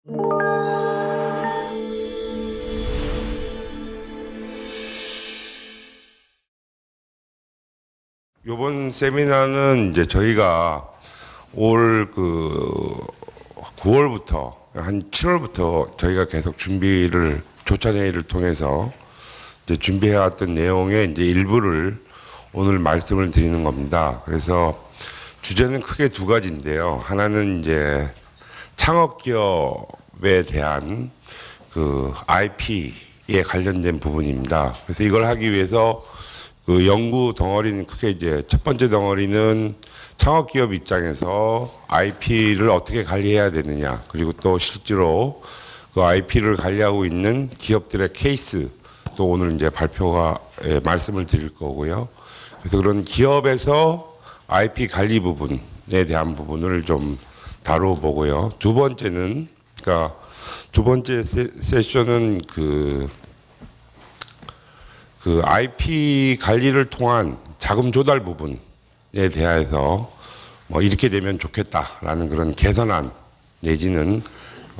이번 세미나는 이제 저희가 올 9월부터 한 7월부터 저희가 계속 준비를 조찬회의를 통해서 이제 준비해왔던 내용의 이제 일부를 오늘 말씀을 드리는 겁니다. 그래서 주제는 크게 두 가지인데요. 하나는 이제 창업 기업에 대한 그 IP에 관련된 부분입니다. 그래서 이걸 하기 위해서 그 연구 덩어리는 크게 이제 첫 번째 덩어리는 창업 기업 입장에서 IP를 어떻게 관리해야 되느냐, 그리고 또 실제로 그 IP를 관리하고 있는 기업들의 케이스 또 오늘 이제 발표가 말씀을 드릴 거고요. 그래서 그런 기업에서 IP 관리 부분에 대한 부분을 좀 다뤄보고요. 두 번째는 그러니까 두 번째 세션은 그 IP 관리를 통한 자금 조달 부분에 대해서 뭐 이렇게 되면 좋겠다라는 그런 개선안 내지는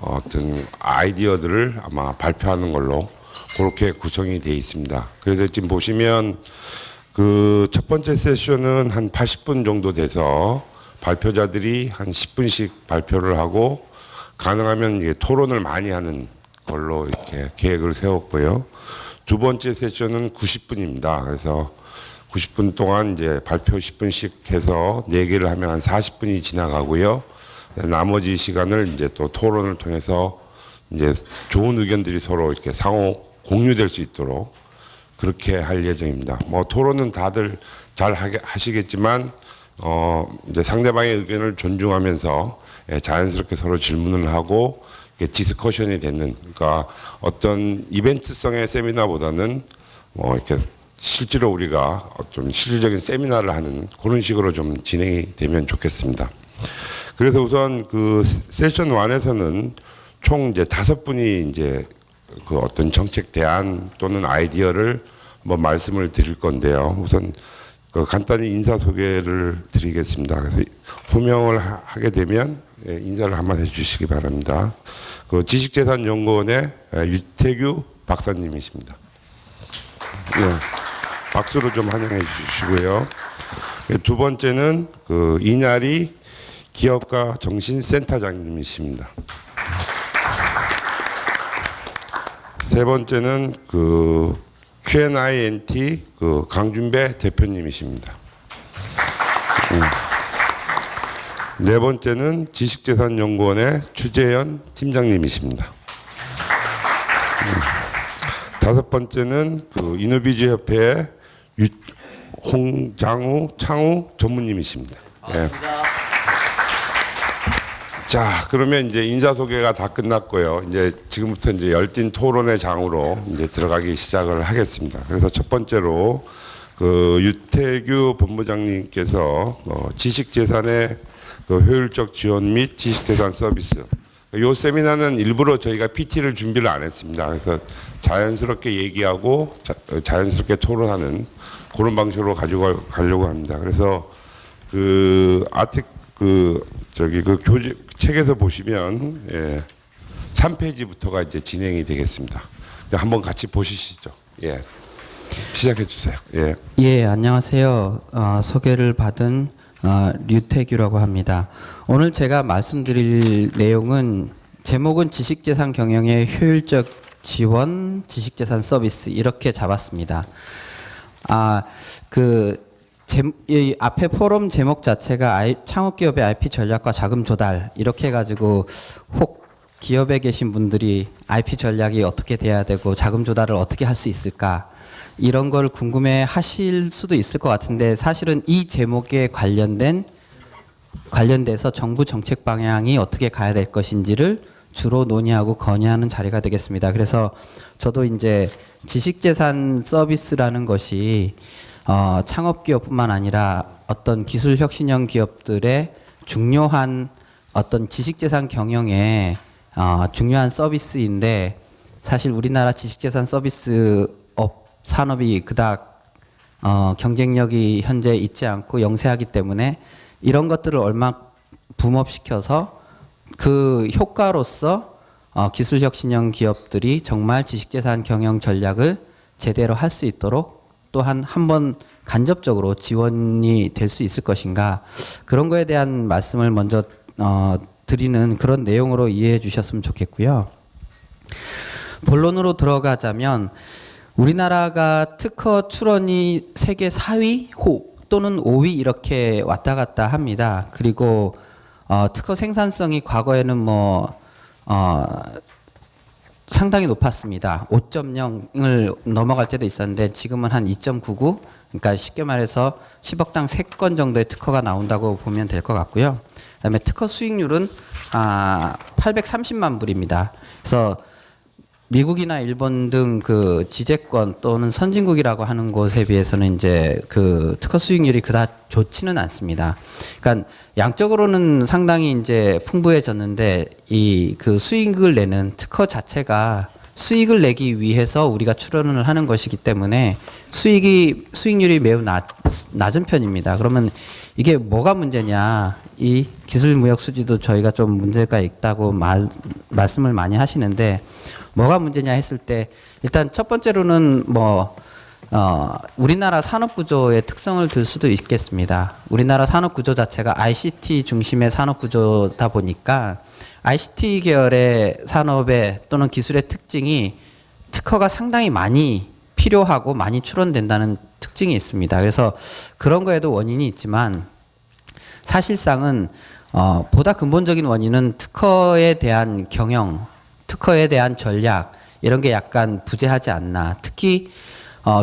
어떤 아이디어들을 아마 발표하는 걸로 그렇게 구성이 되어 있습니다. 그래서 지금 보시면 그 첫 번째 세션은 한 80분 정도 돼서 발표자들이 한 10분씩 발표를 하고 가능하면 이게 토론을 많이 하는 걸로 이렇게 계획을 세웠고요. 두 번째 세션은 90분입니다. 그래서 90분 동안 이제 발표 10분씩 해서 4개를 하면 한 40분이 지나가고요. 나머지 시간을 이제 또 토론을 통해서 이제 좋은 의견들이 서로 이렇게 상호 공유될 수 있도록 그렇게 할 예정입니다. 뭐 토론은 다들 잘 하시겠지만 이제 상대방의 의견을 존중하면서 자연스럽게 서로 질문을 하고 디스커션이 되는, 그러니까 어떤 이벤트성의 세미나보다는 뭐 이렇게 실제로 우리가 좀 실질적인 세미나를 하는 그런 식으로 좀 진행이 되면 좋겠습니다. 그래서 우선 그 세션 1에서는 총 이제 5분이 이제 그 어떤 정책 대안 또는 아이디어를 뭐 말씀을 드릴 건데요. 우선 그 간단히 인사 소개를 드리겠습니다. 그래서 호명을 하게 되면 인사를 한번 해주시기 바랍니다. 그 지식재산연구원의 유태규 박사님이십니다. 네, 박수로 좀 환영해 주시고요. 두 번째는 그 이냐리 기업가 정신센터장님이십니다. 세 번째는 그 Q&INT 그 강준배 대표님이십니다. 네 번째는 지식재산연구원의 추재현 팀장님이십니다. 다섯 번째는 그 이노비즈 협회의 홍장우 창우 전무님이십니다. 네. 자, 그러면 이제 인사 소개가 다 끝났고요. 이제 지금부터 이제 열띤 토론의 장으로 이제 들어가기 시작을 하겠습니다. 그래서 첫 번째로 그 유태규 본부장님께서 지식재산의 그 효율적 지원 및 지식재산 서비스. 이 세미나는 일부러 저희가 PT를 준비를 안 했습니다. 그래서 자연스럽게 얘기하고 자연스럽게 토론하는 그런 방식으로 가지고 가려고 합니다. 그래서 그 그 교재 책에서 보시면 3페이지부터가 이제 진행이 되겠습니다. 한번 같이 보시죠. 예. 시작해 주세요. 예. 예, 안녕하세요. 소개를 받은 류태규라고 합니다. 오늘 제가 말씀드릴 내용은 제목은 지식재산 경영의 효율적 지원 지식재산 서비스 이렇게 잡았습니다. 이 앞에 포럼 제목 자체가 창업기업의 IP 전략과 자금 조달 이렇게 해가지고 혹 기업에 계신 분들이 IP 전략이 어떻게 돼야 되고 자금 조달을 어떻게 할 수 있을까 이런 걸 궁금해 하실 수도 있을 것 같은데 사실은 이 제목에 관련돼서 정부 정책 방향이 어떻게 가야 될 것인지를 주로 논의하고 건의하는 자리가 되겠습니다. 그래서 저도 이제 지식재산 서비스라는 것이 창업기업뿐만 아니라 어떤 기술혁신형 기업들의 중요한 어떤 지식재산 경영에 중요한 서비스인데 사실 우리나라 지식재산 서비스 산업이 그닥 경쟁력이 현재 있지 않고 영세하기 때문에 이런 것들을 얼마 붐업시켜서 그 효과로서 기술혁신형 기업들이 정말 지식재산 경영 전략을 제대로 할 수 있도록 또한 한번 간접적으로 지원이 될 수 있을 것인가, 그런 거에 대한 말씀을 먼저 드리는 그런 내용으로 이해해 주셨으면 좋겠고요. 본론으로 들어가자면 우리나라가 특허 출원이 세계 4위 또는 5위 이렇게 왔다 갔다 합니다. 그리고 특허 생산성이 과거에는 상당히 높았습니다. 5.0을 넘어갈 때도 있었는데 지금은 한 2.99, 그러니까 쉽게 말해서 10억당 3건 정도의 특허가 나온다고 보면 될 것 같고요. 그다음에 특허 수익률은 830만 불입니다. 그래서 미국이나 일본 등 그 지재권 또는 선진국이라고 하는 곳에 비해서는 이제 그 특허 수익률이 그다지 좋지는 않습니다. 그러니까 양적으로는 상당히 이제 풍부해졌는데 이 그 수익을 내는 특허 자체가 수익을 내기 위해서 우리가 출원을 하는 것이기 때문에 수익률이 매우 낮은 편입니다. 그러면 이게 뭐가 문제냐? 이 기술무역 수지도 저희가 좀 문제가 있다고 말씀을 많이 하시는데, 뭐가 문제냐 했을 때 일단 첫 번째로는 우리나라 산업 구조의 특성을 들 수도 있겠습니다. 우리나라 산업 구조 자체가 ICT 중심의 산업 구조다 보니까 ICT 계열의 산업의 또는 기술의 특징이 특허가 상당히 많이 필요하고 많이 출원된다는 특징이 있습니다. 그래서 그런 거에도 원인이 있지만 사실상은 보다 근본적인 원인은 특허에 대한 경영, 특허에 대한 전략, 이런 게 약간 부재하지 않나. 특히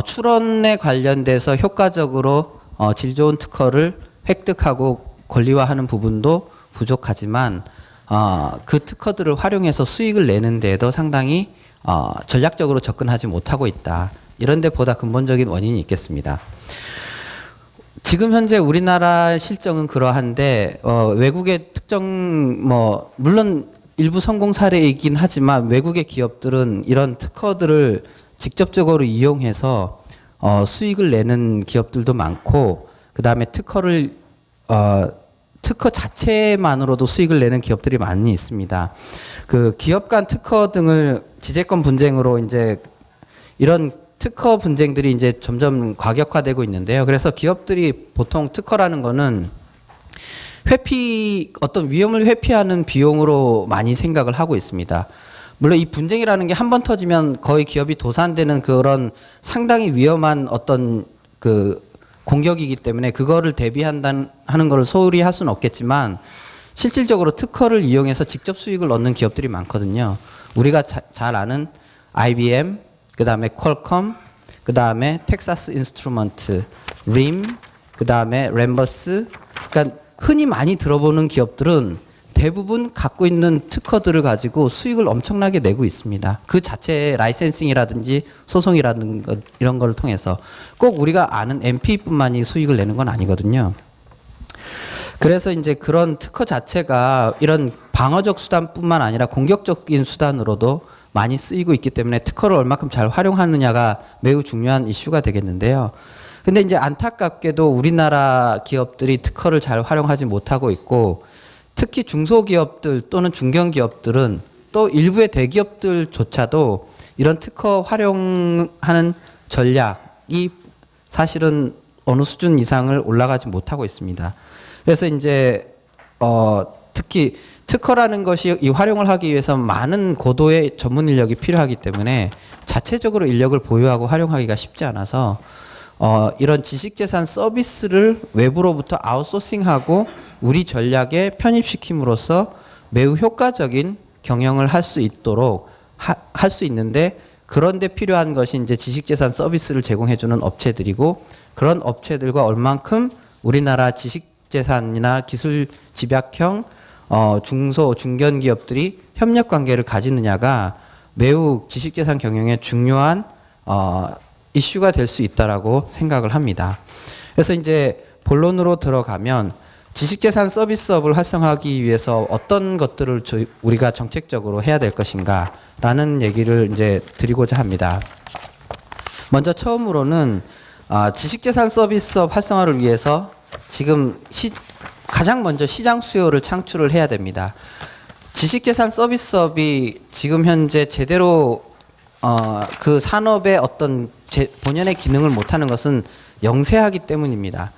출원에 관련돼서 효과적으로 질 좋은 특허를 획득하고 권리화하는 부분도 부족하지만 그 특허들을 활용해서 수익을 내는 데에도 상당히 전략적으로 접근하지 못하고 있다. 이런 데 보다 근본적인 원인이 있겠습니다. 지금 현재 우리나라 실정은 그러한데 외국의 특정 물론 일부 성공 사례이긴 하지만 외국의 기업들은 이런 특허들을 직접적으로 이용해서 수익을 내는 기업들도 많고, 그 다음에 특허 자체만으로도 수익을 내는 기업들이 많이 있습니다. 그 기업 간 특허 등을 지재권 분쟁으로 이제 이런 특허 분쟁들이 이제 점점 과격화되고 있는데요. 그래서 기업들이 보통 특허라는 거는 어떤 위험을 회피하는 비용으로 많이 생각을 하고 있습니다. 물론 이 분쟁이라는 게 한 번 터지면 거의 기업이 도산되는 그런 상당히 위험한 어떤 그 공격이기 때문에 그거를 하는 걸 소홀히 할 수는 없겠지만, 실질적으로 특허를 이용해서 직접 수익을 얻는 기업들이 많거든요. 우리가 잘 아는 IBM, 그 다음에 퀄컴, 그 다음에 텍사스 인스트루먼트, 림, 그 다음에 램버스. 그러니까 흔히 많이 들어보는 기업들은 대부분 갖고 있는 특허들을 가지고 수익을 엄청나게 내고 있습니다. 그 자체의 라이센싱이라든지 소송이라든가 이런 걸 통해서 꼭 우리가 아는 MP뿐만이 수익을 내는 건 아니거든요. 그래서 이제 그런 특허 자체가 이런 방어적 수단뿐만 아니라 공격적인 수단으로도 많이 쓰이고 있기 때문에 특허를 얼마큼 잘 활용하느냐가 매우 중요한 이슈가 되겠는데요. 근데 이제 안타깝게도 우리나라 기업들이 특허를 잘 활용하지 못하고 있고, 특히 중소기업들 또는 중견기업들은 또 일부의 대기업들조차도 이런 특허 활용하는 전략이 사실은 어느 수준 이상을 올라가지 못하고 있습니다. 그래서 이제 특히 특허라는 것이 이 활용을 하기 위해서 많은 고도의 전문 인력이 필요하기 때문에 자체적으로 인력을 보유하고 활용하기가 쉽지 않아서 이런 지식재산 서비스를 외부로부터 아웃소싱하고 우리 전략에 편입시킴으로써 매우 효과적인 경영을 할 수 있도록 할 수 있는데, 그런데 필요한 것이 이제 지식재산 서비스를 제공해주는 업체들이고, 그런 업체들과 얼만큼 우리나라 지식재산이나 기술 집약형 중소 중견 기업들이 협력 관계를 가지느냐가 매우 지식재산 경영에 중요한 이슈가 될 수 있다라고 생각을 합니다. 그래서 이제 본론으로 들어가면 지식재산 서비스업을 활성화하기 위해서 어떤 것들을 우리가 정책적으로 해야 될 것인가라는 얘기를 이제 드리고자 합니다. 먼저 처음으로는 지식재산 서비스업 활성화를 위해서 지금 가장 먼저 시장 수요를 창출을 해야 됩니다. 지식재산 서비스업이 지금 현재 제대로 그 산업의 어떤 본연의 기능을 못하는 것은 영세하기 때문입니다.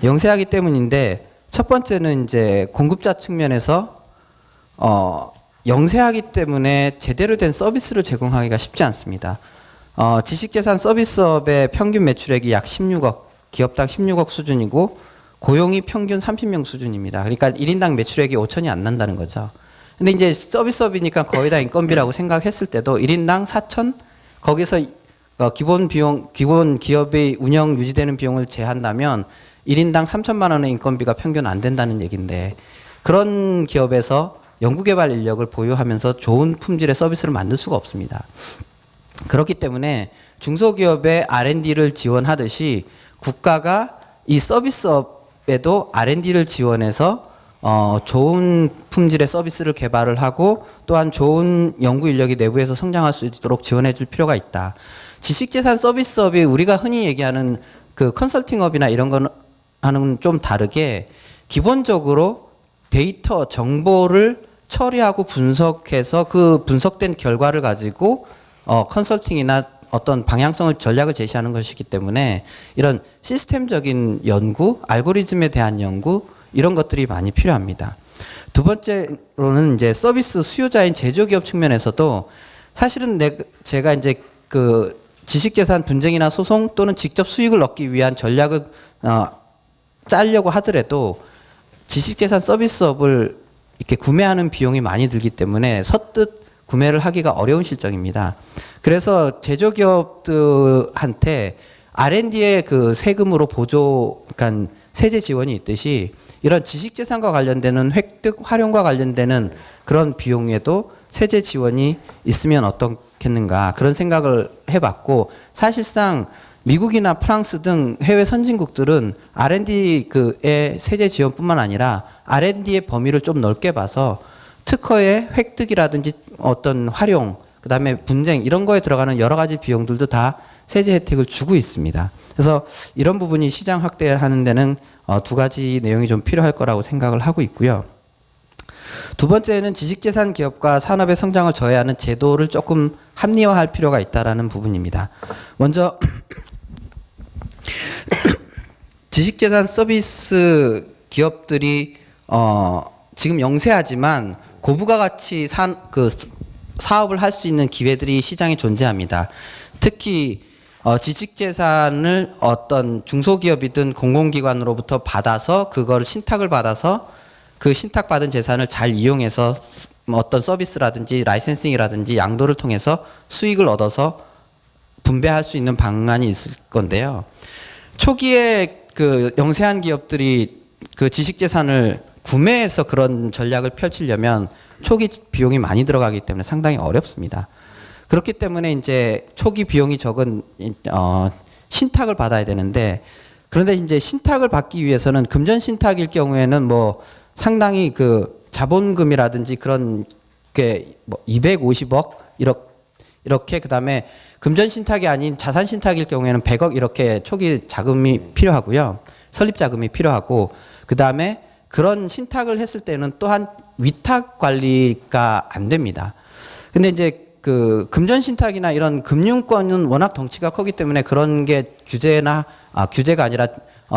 영세하기 때문인데 첫 번째는 이제 공급자 측면에서 영세하기 때문에 제대로 된 서비스를 제공하기가 쉽지 않습니다. 지식재산 서비스업의 평균 매출액이 약 16억, 기업당 16억 수준이고 고용이 평균 30명 수준입니다. 그러니까 1인당 매출액이 5천이 안 난다는 거죠. 근데 이제 서비스업이니까 거의 다 인건비라고 생각했을 때도 1인당 4천, 거기서 기본 비용, 기본 기업의 운영 유지되는 비용을 제한다면 1인당 3천만 원의 인건비가 평균 안 된다는 얘기인데, 그런 기업에서 연구개발 인력을 보유하면서 좋은 품질의 서비스를 만들 수가 없습니다. 그렇기 때문에 중소기업의 R&D를 지원하듯이 국가가 이 서비스업에도 R&D를 지원해서 좋은 품질의 서비스를 개발을 하고 또한 좋은 연구 인력이 내부에서 성장할 수 있도록 지원해 줄 필요가 있다. 지식재산 서비스업이 우리가 흔히 얘기하는 그 컨설팅업이나 이런 거는 좀 다르게 기본적으로 데이터, 정보를 처리하고 분석해서 그 분석된 결과를 가지고 컨설팅이나 어떤 방향성을 전략을 제시하는 것이기 때문에 이런 시스템적인 연구, 알고리즘에 대한 연구 이런 것들이 많이 필요합니다. 두 번째로는 이제 서비스 수요자인 제조기업 측면에서도 사실은 제가 이제 그 지식재산 분쟁이나 소송 또는 직접 수익을 얻기 위한 전략을 짜려고 하더라도 지식재산 서비스업을 이렇게 구매하는 비용이 많이 들기 때문에 서뜻 구매를 하기가 어려운 실정입니다. 그래서 제조기업들한테 R&D의 그 세금으로 보조, 그러니까 세제 지원이 있듯이 이런 지식재산과 관련되는 획득, 활용과 관련되는 그런 비용에도 세제 지원이 있으면 어떻겠는가 그런 생각을 해봤고, 사실상 미국이나 프랑스 등 해외 선진국들은 R&D의 세제 지원뿐만 아니라 R&D의 범위를 좀 넓게 봐서 특허의 획득이라든지 어떤 활용, 그다음에 분쟁 이런 거에 들어가는 여러 가지 비용들도 다 세제 혜택을 주고 있습니다. 그래서 이런 부분이 시장 확대하는 데는 두 가지 내용이 좀 필요할 거라고 생각을 하고 있고요. 두 번째는 지식재산 기업과 산업의 성장을 저해하는 제도를 조금 합리화할 필요가 있다라는 부분입니다. 먼저 지식재산 서비스 기업들이 지금 영세하지만 고부가 가치 사업을 할 수 있는 기회들이 시장에 존재합니다. 특히 지식재산을 어떤 중소기업이든 공공기관으로부터 받아서 그걸 신탁을 받아서 그 신탁받은 재산을 잘 이용해서 어떤 서비스라든지 라이센싱이라든지 양도를 통해서 수익을 얻어서 분배할 수 있는 방안이 있을 건데요. 초기에 그 영세한 기업들이 그 지식재산을 구매해서 그런 전략을 펼치려면 초기 비용이 많이 들어가기 때문에 상당히 어렵습니다. 그렇기 때문에 이제 초기 비용이 적은 신탁을 받아야 되는데, 그런데 이제 신탁을 받기 위해서는 금전 신탁일 경우에는 뭐 상당히 그 자본금이라든지 그런 게 뭐 250억 이렇게 그다음에 금전 신탁이 아닌 자산 신탁일 경우에는 100억 이렇게 초기 자금이 필요하고요. 설립 자금이 필요하고, 그다음에 그런 신탁을 했을 때는 또한 위탁 관리가 안 됩니다. 근데 이제 그 금전 신탁이나 이런 금융권은 워낙 덩치가 크기 때문에 그런 게 규제가 아니라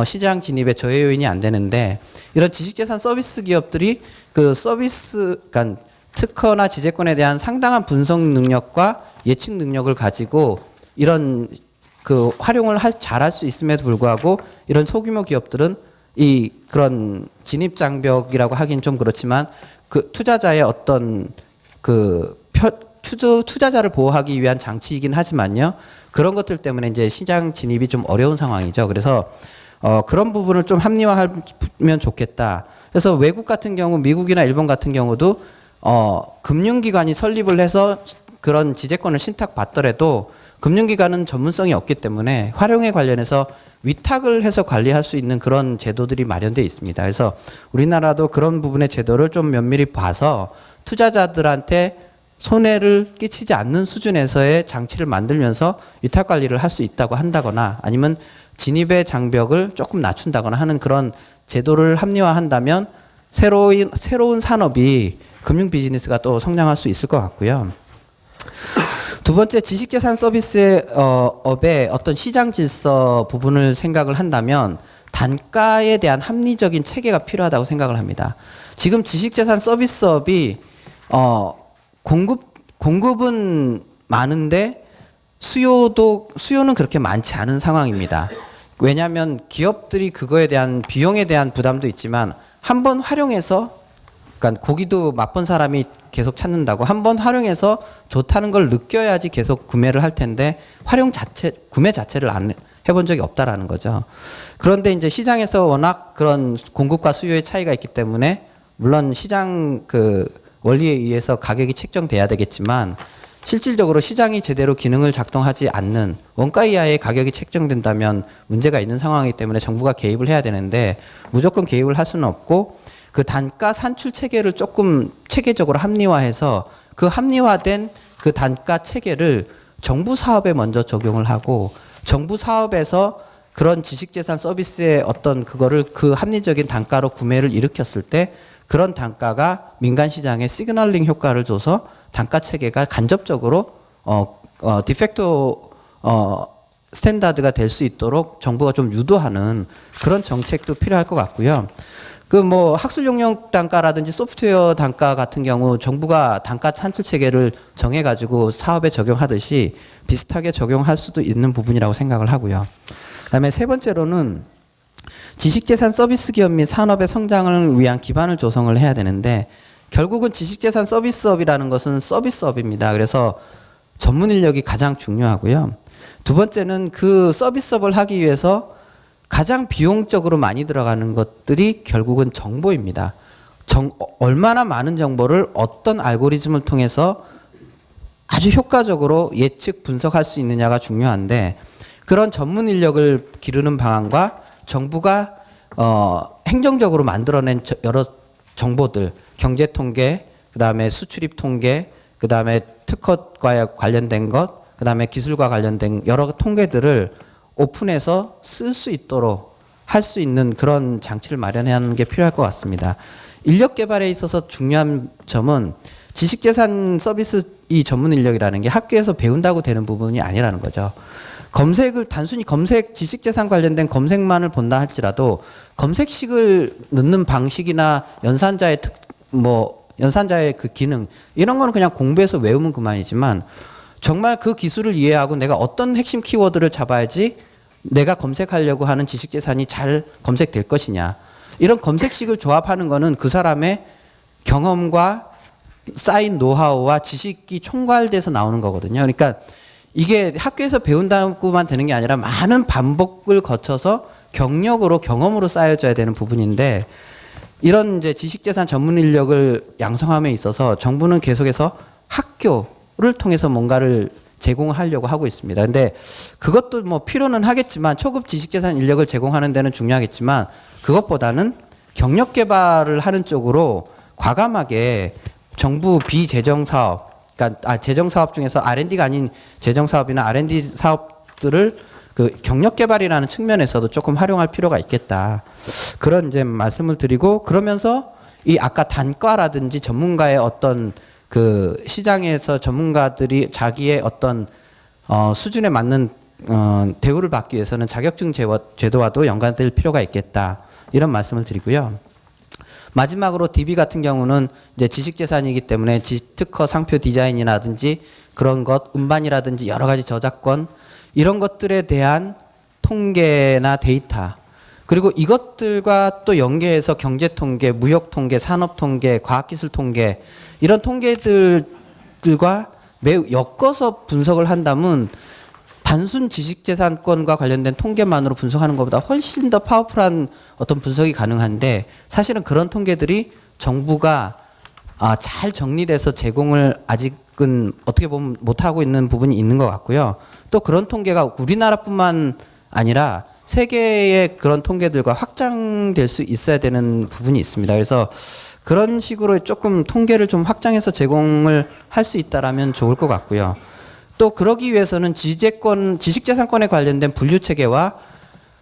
시장 진입의 저해 요인이 안 되는데, 이런 지식재산 서비스 기업들이 그 서비스, 그러니까 특허나 지재권에 대한 상당한 분석 능력과 예측 능력을 가지고 이런 그 활용을 잘할 수 있음에도 불구하고 이런 소규모 기업들은 이 그런 진입 장벽이라고 하긴 좀 그렇지만 그 투자자의 어떤 그 투자자를 보호하기 위한 장치이긴 하지만요. 그런 것들 때문에 이제 시장 진입이 좀 어려운 상황이죠. 그래서 그런 부분을 좀 합리화하면 좋겠다. 그래서 외국 같은 경우, 미국이나 일본 같은 경우도 금융기관이 설립을 해서 그런 지재권을 신탁받더라도 금융기관은 전문성이 없기 때문에 활용에 관련해서 위탁을 해서 관리할 수 있는 그런 제도들이 마련되어 있습니다. 그래서 우리나라도 그런 부분의 제도를 좀 면밀히 봐서 투자자들한테 손해를 끼치지 않는 수준에서의 장치를 만들면서 위탁 관리를 할 수 있다고 한다거나 아니면 진입의 장벽을 조금 낮춘다거나 하는 그런 제도를 합리화한다면 새로운 산업이 금융 비즈니스가 또 성장할 수 있을 것 같고요. 두 번째, 지식재산 서비스 업의 어떤 시장 질서 부분을 생각을 한다면 단가에 대한 합리적인 체계가 필요하다고 생각을 합니다. 지금 지식재산 서비스업이 공급은 많은데 수요는 그렇게 많지 않은 상황입니다. 왜냐하면 기업들이 그거에 대한 비용에 대한 부담도 있지만 한번 활용해서, 그러니까 고기도 맛본 사람이 계속 찾는다고 한번 활용해서 좋다는 걸 느껴야지 계속 구매를 할 텐데 구매 자체를 안 해본 적이 없다라는 거죠. 그런데 이제 시장에서 워낙 그런 공급과 수요의 차이가 있기 때문에 물론 시장 그 원리에 의해서 가격이 책정돼야 되겠지만 실질적으로 시장이 제대로 기능을 작동하지 않는 원가 이하의 가격이 책정된다면 문제가 있는 상황이기 때문에 정부가 개입을 해야 되는데 무조건 개입을 할 수는 없고 그 단가 산출 체계를 조금 체계적으로 합리화해서 그 합리화된 그 단가 체계를 정부 사업에 먼저 적용을 하고 정부 사업에서 그런 지식재산 서비스의 어떤 그거를 그 합리적인 단가로 구매를 일으켰을 때 그런 단가가 민간 시장에 시그널링 효과를 줘서 단가 체계가 간접적으로 디팩토 스탠다드가 될 수 있도록 정부가 좀 유도하는 그런 정책도 필요할 것 같고요. 그 뭐 학술 용역 단가라든지 소프트웨어 단가 같은 경우 정부가 단가 산출 체계를 정해 가지고 사업에 적용하듯이 비슷하게 적용할 수도 있는 부분이라고 생각을 하고요. 그다음에 세 번째로는 지식재산 서비스 기업 및 산업의 성장을 위한 기반을 조성을 해야 되는데 결국은 지식재산 서비스업이라는 것은 서비스업입니다. 그래서 전문 인력이 가장 중요하고요. 두 번째는 그 서비스업을 하기 위해서 가장 비용적으로 많이 들어가는 것들이 결국은 정보입니다. 얼마나 많은 정보를 어떤 알고리즘을 통해서 아주 효과적으로 예측 분석할 수 있느냐가 중요한데 그런 전문 인력을 기르는 방안과 정부가 행정적으로 만들어낸 여러 정보들, 경제 통계, 그다음에 수출입 통계, 그다음에 특허과 관련된 것, 그다음에 기술과 관련된 여러 통계들을 오픈해서 쓸 수 있도록 할 수 있는 그런 장치를 마련하는 게 필요할 것 같습니다. 인력 개발에 있어서 중요한 점은 지식재산 서비스 이 전문 인력이라는 게 학교에서 배운다고 되는 부분이 아니라는 거죠. 검색을 단순히 지식재산 관련된 검색만을 본다 할지라도 검색식을 넣는 방식이나 연산자의 그 기능 이런 거는 그냥 공부해서 외우면 그만이지만 정말 그 기술을 이해하고 내가 어떤 핵심 키워드를 잡아야지 내가 검색하려고 하는 지식재산이 잘 검색될 것이냐. 이런 검색식을 조합하는 거는 그 사람의 경험과 쌓인 노하우와 지식이 총괄돼서 나오는 거거든요. 그러니까 이게 학교에서 배운다고만 되는 게 아니라 많은 반복을 거쳐서 경험으로 쌓여져야 되는 부분인데 이런 이제 지식재산 전문 인력을 양성함에 있어서 정부는 계속해서 학교를 통해서 뭔가를 제공하려고 하고 있습니다. 근데 그것도 뭐 필요는 하겠지만 초급 지식재산 인력을 제공하는 데는 중요하겠지만 그것보다는 경력 개발을 하는 쪽으로 과감하게 정부 비재정 사업, 그러니까 재정 사업 중에서 R&D가 아닌 재정 사업이나 R&D 사업들을 그 경력 개발이라는 측면에서도 조금 활용할 필요가 있겠다. 그런 이제 말씀을 드리고 그러면서 이 아까 단가라든지 전문가의 어떤 그 시장에서 전문가들이 자기의 어떤 수준에 맞는 대우를 받기 위해서는 자격증 제도와도 연관될 필요가 있겠다. 이런 말씀을 드리고요. 마지막으로 DB 같은 경우는 이제 지식재산이기 때문에 특허 상표 디자인이라든지 그런 것, 음반이라든지 여러 가지 저작권 이런 것들에 대한 통계나 데이터 그리고 이것들과 또 연계해서 경제 통계, 무역 통계, 산업 통계, 과학기술 통계 이런 통계들과 매우 엮어서 분석을 한다면 단순 지식재산권과 관련된 통계만으로 분석하는 것보다 훨씬 더 파워풀한 어떤 분석이 가능한데 사실은 그런 통계들이 정부가 잘 정리돼서 제공을 아직은 어떻게 보면 못하고 있는 부분이 있는 것 같고요. 또 그런 통계가 우리나라뿐만 아니라 세계의 그런 통계들과 확장될 수 있어야 되는 부분이 있습니다. 그래서 그런 식으로 조금 통계를 좀 확장해서 제공을 할 수 있다라면 좋을 것 같고요. 또 그러기 위해서는 지식재산권에 관련된 분류체계와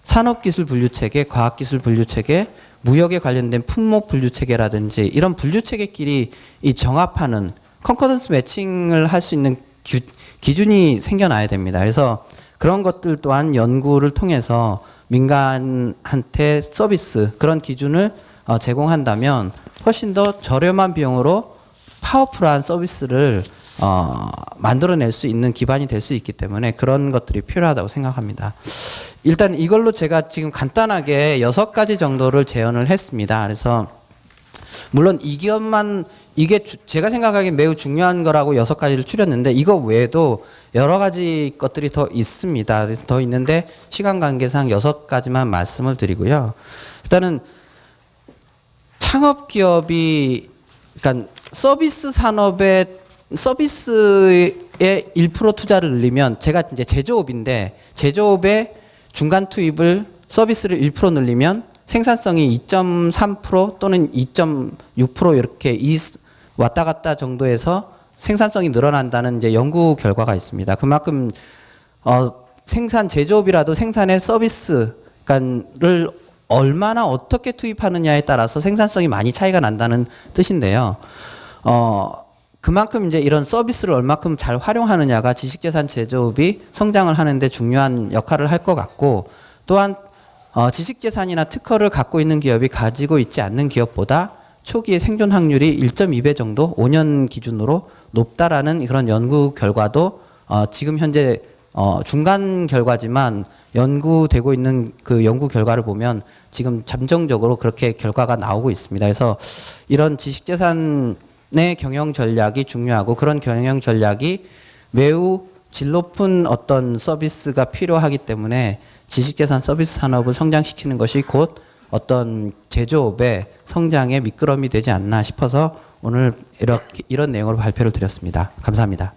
산업기술 분류체계, 과학기술 분류체계, 무역에 관련된 품목 분류 체계라든지 이런 분류 체계끼리 이 정합하는 컨커던스 매칭을 할 수 있는 기준이 생겨나야 됩니다. 그래서 그런 것들 또한 연구를 통해서 민간한테 서비스 그런 기준을 제공한다면 훨씬 더 저렴한 비용으로 파워풀한 서비스를 만들어낼 수 있는 기반이 될 수 있기 때문에 그런 것들이 필요하다고 생각합니다. 일단 이걸로 제가 지금 간단하게 6가지 정도를 제언을 했습니다. 그래서 물론 이 기업만 이게 제가 생각하기엔 매우 중요한 거라고 6가지를 추렸는데 이거 외에도 여러 가지 것들이 더 있습니다. 그래서 더 있는데 시간 관계상 6가지만 말씀을 드리고요. 일단은 창업 기업이 그러니까 서비스 산업의 서비스에 1% 투자를 늘리면 제가 이제 제조업인데 제조업의 중간 투입을 서비스를 1% 늘리면 생산성이 2.3% 또는 2.6% 이렇게 왔다 갔다 정도에서 생산성이 늘어난다는 이제 연구 결과가 있습니다. 그만큼 생산 제조업이라도 생산의 서비스를 얼마나 어떻게 투입하느냐에 따라서 생산성이 많이 차이가 난다는 뜻인데요. 그만큼 이제 이런 서비스를 얼마큼 잘 활용하느냐가 지식재산 제조업이 성장을 하는데 중요한 역할을 할 것 같고 또한 지식재산이나 특허를 갖고 있는 기업이 가지고 있지 않는 기업보다 초기의 생존 확률이 1.2배 정도 5년 기준으로 높다라는 그런 연구 결과도 지금 현재 중간 결과지만 연구되고 있는 그 연구 결과를 보면 지금 잠정적으로 그렇게 결과가 나오고 있습니다. 그래서 이런 지식재산의 경영 전략이 중요하고 그런 경영 전략이 매우 질 높은 어떤 서비스가 필요하기 때문에 지식재산 서비스 산업을 성장시키는 것이 곧 어떤 제조업의 성장의 미끄럼이 되지 않나 싶어서 오늘 이런 내용으로 발표를 드렸습니다. 감사합니다.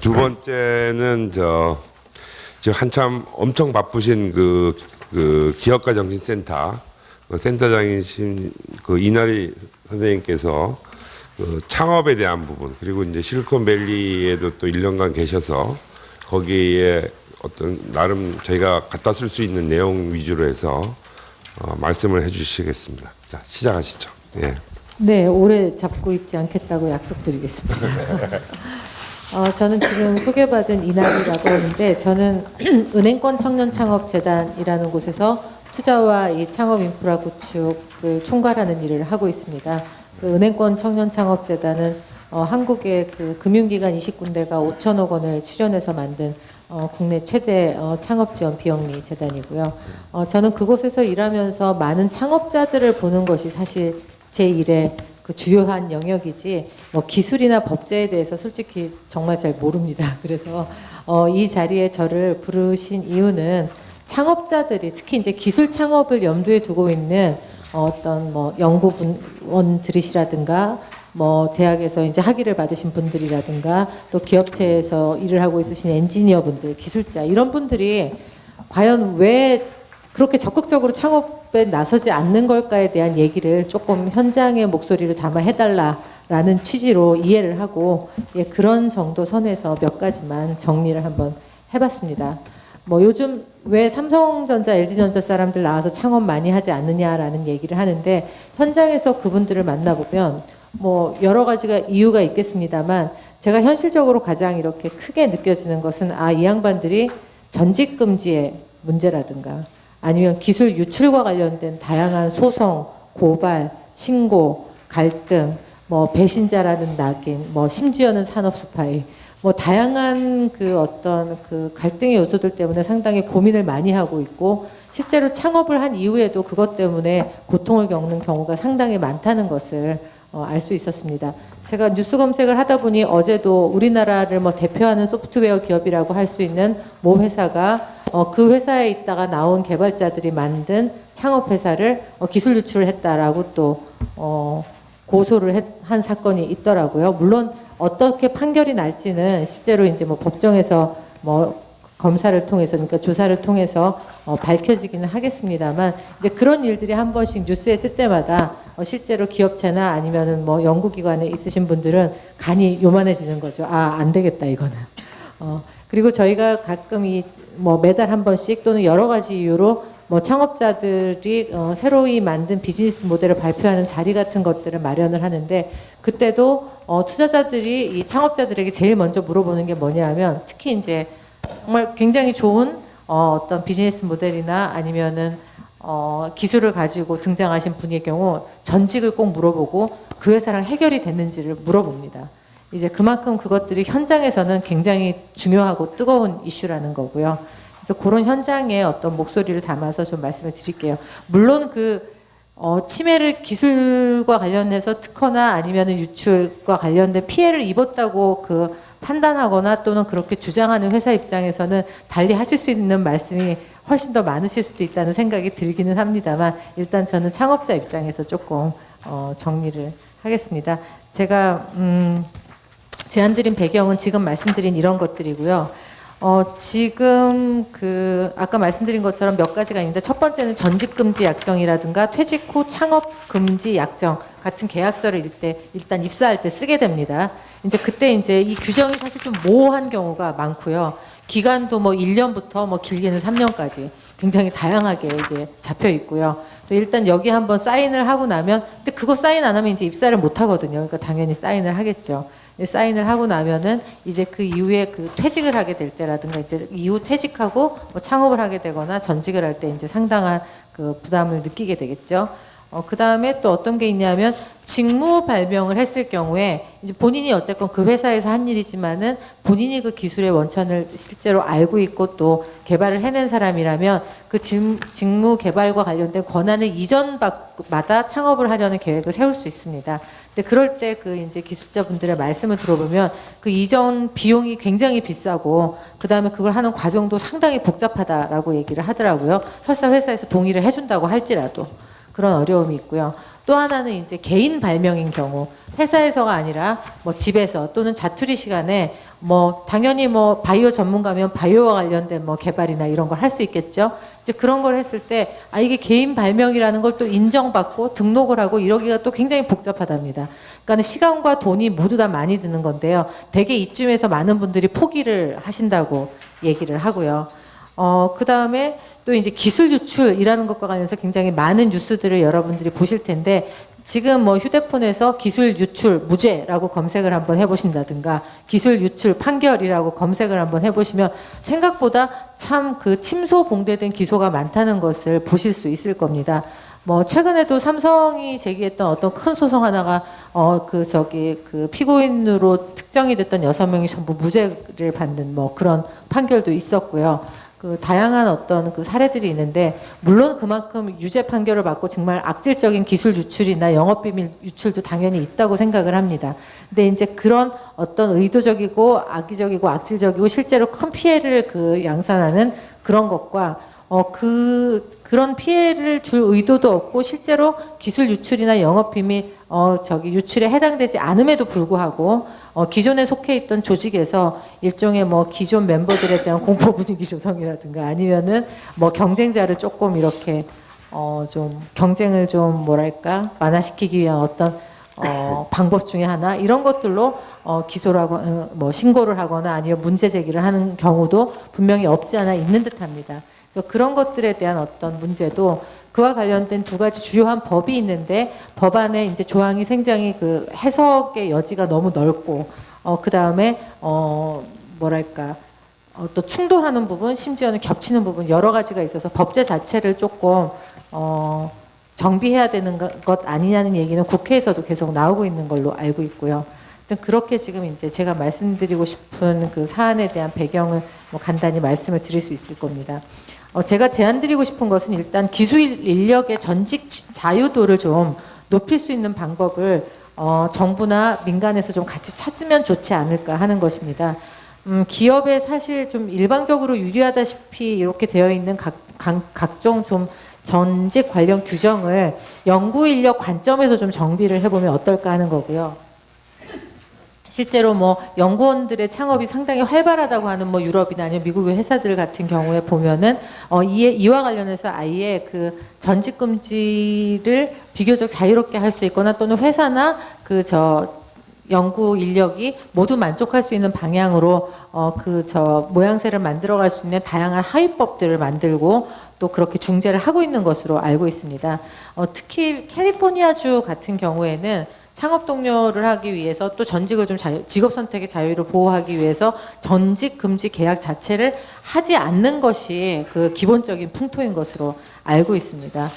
두 번째는 지금 한참 엄청 바쁘신 그 기업가 정신센터 그 센터장이신 그 이나리 선생님께서 그 창업에 대한 부분 그리고 이제 실리콘밸리에도 또 1년간 계셔서 거기에 어떤 나름 저희가 갖다 쓸 수 있는 내용 위주로 해서 말씀을 해주시겠습니다. 자, 시작하시죠. 예. 네, 오래 잡고 있지 않겠다고 약속드리겠습니다. 저는 지금 소개받은 이날이라고 하는데 저는 은행권 청년창업재단이라는 곳에서 투자와 이 창업 인프라 구축을 총괄하는 일을 하고 있습니다. 그 은행권 청년창업재단은 한국의 그 금융기관 20군데가 5천억 원을 출연해서 만든 국내 최대 창업지원 비영리 재단이고요. 저는 그곳에서 일하면서 많은 창업자들을 보는 것이 사실 제 일의 그 주요한 영역이지 뭐 기술이나 법제에 대해서 솔직히 정말 잘 모릅니다. 그래서 이 자리에 저를 부르신 이유는 창업자들이 특히 이제 기술 창업을 염두에 두고 있는 어떤 뭐 연구원들이시라든가 뭐 대학에서 이제 학위를 받으신 분들이라든가 또 기업체에서 일을 하고 있으신 엔지니어분들, 기술자 이런 분들이 과연 왜 그렇게 적극적으로 창업에 나서지 않는 걸까에 대한 얘기를 조금 현장의 목소리를 담아 해달라라는 취지로 이해를 하고 그런 정도 선에서 몇 가지만 정리를 한번 해봤습니다. 뭐 요즘 왜 삼성전자, LG전자 사람들 나와서 창업 많이 하지 않느냐라는 얘기를 하는데 현장에서 그분들을 만나보면 뭐 여러 가지가 이유가 있겠습니다만 제가 현실적으로 가장 이렇게 크게 느껴지는 것은 이 양반들이 전직 금지의 문제라든가 아니면 기술 유출과 관련된 다양한 소송, 고발, 신고, 갈등, 뭐 배신자라는 낙인, 뭐 심지어는 산업 스파이, 뭐 다양한 그 어떤 그 갈등의 요소들 때문에 상당히 고민을 많이 하고 있고 실제로 창업을 한 이후에도 그것 때문에 고통을 겪는 경우가 상당히 많다는 것을 알 수 있었습니다. 제가 뉴스 검색을 하다 보니 어제도 우리나라를 뭐 대표하는 소프트웨어 기업이라고 할 수 있는 모 회사가 그 회사에 있다가 나온 개발자들이 만든 창업 회사를 기술 유출을 했다라고 또 고소를 한 사건이 있더라고요. 물론 어떻게 판결이 날지는 실제로 이제 뭐 법정에서 뭐 검사를 통해서 그러니까 조사를 통해서 밝혀지기는 하겠습니다만 이제 그런 일들이 한 번씩 뉴스에 뜰 때마다 실제로 기업체나 아니면은 뭐 연구기관에 있으신 분들은 간이 요만해지는 거죠. 안 되겠다 이거는. 그리고 저희가 가끔 뭐 매달 한 번씩 또는 여러 가지 이유로 뭐 창업자들이 새로이 만든 비즈니스 모델을 발표하는 자리 같은 것들을 마련을 하는데 그때도 투자자들이 이 창업자들에게 제일 먼저 물어보는 게 뭐냐면 특히 이제 정말 굉장히 좋은 어떤 비즈니스 모델이나 아니면은 기술을 가지고 등장하신 분의 경우 전직을 꼭 물어보고 그 회사랑 해결이 됐는지를 물어봅니다. 이제 그만큼 그것들이 현장에서는 굉장히 중요하고 뜨거운 이슈라는 거고요. 그래서 그런 현장의 어떤 목소리를 담아서 좀 말씀을 드릴게요. 물론 침해를 기술과 관련해서 특허나 아니면은 유출과 관련된 피해를 입었다고 판단하거나 또는 그렇게 주장하는 회사 입장에서는 달리 하실 수 있는 말씀이 훨씬 더 많으실 수도 있다는 생각이 들기는 합니다만 일단 저는 창업자 입장에서 조금 정리를 하겠습니다. 제가 제안드린 배경은 지금 말씀드린 이런 것들이고요. 지금 아까 말씀드린 것처럼 몇 가지가 있는데 첫 번째는 전직금지 약정이라든가 퇴직 후 창업금지 약정 같은 계약서를 일단 입사할 때 쓰게 됩니다. 이제 그때 이제 이 규정이 사실 좀 모호한 경우가 많고요. 기간도 뭐 1년부터 뭐 길게는 3년까지 굉장히 다양하게 이게 잡혀 있고요. 그래서 일단 여기 한번 사인을 하고 나면, 근데 그거 사인 안 하면 이제 입사를 못 하거든요. 그러니까 당연히 사인을 하겠죠. 사인을 하고 나면은 이제 그 이후에 퇴직을 하게 될 때라든가 이제 이후 퇴직하고 뭐 창업을 하게 되거나 전직을 할 때 이제 상당한 부담을 느끼게 되겠죠. 그 다음에 또 어떤 게 있냐면 직무 발명을 했을 경우에 이제 본인이 어쨌건 그 회사에서 한 일이지만은 본인이 그 기술의 원천을 실제로 알고 있고 또 개발을 해낸 사람이라면 그 직무 개발과 관련된 권한을 이전마다 창업을 하려는 계획을 세울 수 있습니다. 근데 그럴 때 이제 기술자분들의 말씀을 들어보면 그 이전 비용이 굉장히 비싸고 그 다음에 그걸 하는 과정도 상당히 복잡하다라고 얘기를 하더라고요. 설사 회사에서 동의를 해준다고 할지라도. 그런 어려움이 있고요. 또 하나는 이제 개인 발명인 경우 회사에서가 아니라 뭐 집에서 또는 자투리 시간에 뭐 당연히 뭐 바이오 전문가면 바이오와 관련된 뭐 개발이나 이런 걸 할 수 있겠죠. 이제 그런 걸 했을 때 이게 개인 발명이라는 걸 또 인정받고 등록을 하고 이러기가 또 굉장히 복잡하답니다. 그러니까 시간과 돈이 모두 다 많이 드는 건데요. 대개 이쯤에서 많은 분들이 포기를 하신다고 얘기를 하고요. 그 다음에 또 이제 기술 유출이라는 것과 관련해서 굉장히 많은 뉴스들을 여러분들이 보실 텐데 지금 뭐 휴대폰에서 기술 유출 무죄라고 검색을 한번 해보신다든가 기술 유출 판결이라고 검색을 한번 해보시면 생각보다 참 침소봉대된 기소가 많다는 것을 보실 수 있을 겁니다. 뭐 최근에도 삼성이 제기했던 어떤 큰 소송 하나가 피고인으로 특정이 됐던 6명이 전부 무죄를 받는 뭐 그런 판결도 있었고요. 다양한 어떤 사례들이 있는데 물론 그만큼 유죄 판결을 받고 정말 악질적인 기술 유출이나 영업비밀 유출도 당연히 있다고 생각을 합니다. 근데 이제 그런 어떤 의도적이고 악의적이고 악질적이고 실제로 큰 피해를 양산하는 그런 것과 그런 피해를 줄 의도도 없고 실제로 기술 유출이나 영업비밀 유출에 해당되지 않음에도 불구하고 기존에 속해 있던 조직에서 일종의 뭐 기존 멤버들에 대한 공포 분위기 조성이라든가 아니면은 뭐 경쟁자를 조금 이렇게 좀 경쟁을 좀 뭐랄까 완화시키기 위한 어떤 방법 중에 하나 이런 것들로 기소를 하고 뭐 신고를 하거나 아니면 문제 제기를 하는 경우도 분명히 없지 않아 있는 듯합니다. 그래서 그런 것들에 대한 어떤 문제도 그와 관련된 두 가지 주요한 법이 있는데 법안에 이제 조항이 굉장히 해석의 여지가 너무 넓고 그 다음에 뭐랄까 또 충돌하는 부분 심지어는 겹치는 부분 여러 가지가 있어서 법제 자체를 조금 정비해야 되는 것 아니냐는 얘기는 국회에서도 계속 나오고 있는 걸로 알고 있고요. 그렇게 지금 이제 제가 말씀드리고 싶은 사안에 대한 배경을 뭐 간단히 말씀을 드릴 수 있을 겁니다. 제가 제안드리고 싶은 것은 일단 기술 인력의 전직 자유도를 좀 높일 수 있는 방법을 정부나 민간에서 좀 같이 찾으면 좋지 않을까 하는 것입니다. 기업에 사실 좀 일방적으로 유리하다시피 이렇게 되어 있는 각종 좀 전직 관련 규정을 연구 인력 관점에서 좀 정비를 해보면 어떨까 하는 거고요. 실제로 뭐 연구원들의 창업이 상당히 활발하다고 하는 뭐 유럽이나 아니면 미국의 회사들 같은 경우에 보면은 이와 관련해서 아예 전직 금지를 비교적 자유롭게 할 수 있거나 또는 회사나 연구 인력이 모두 만족할 수 있는 방향으로 모양새를 만들어갈 수 있는 다양한 하위법들을 만들고 또 그렇게 중재를 하고 있는 것으로 알고 있습니다. 특히 캘리포니아주 같은 경우에는 창업 독려를 하기 위해서 또 전직을 좀 직업 선택의 자유를 보호하기 위해서 전직 금지 계약 자체를 하지 않는 것이 그 기본적인 풍토인 것으로 알고 있습니다.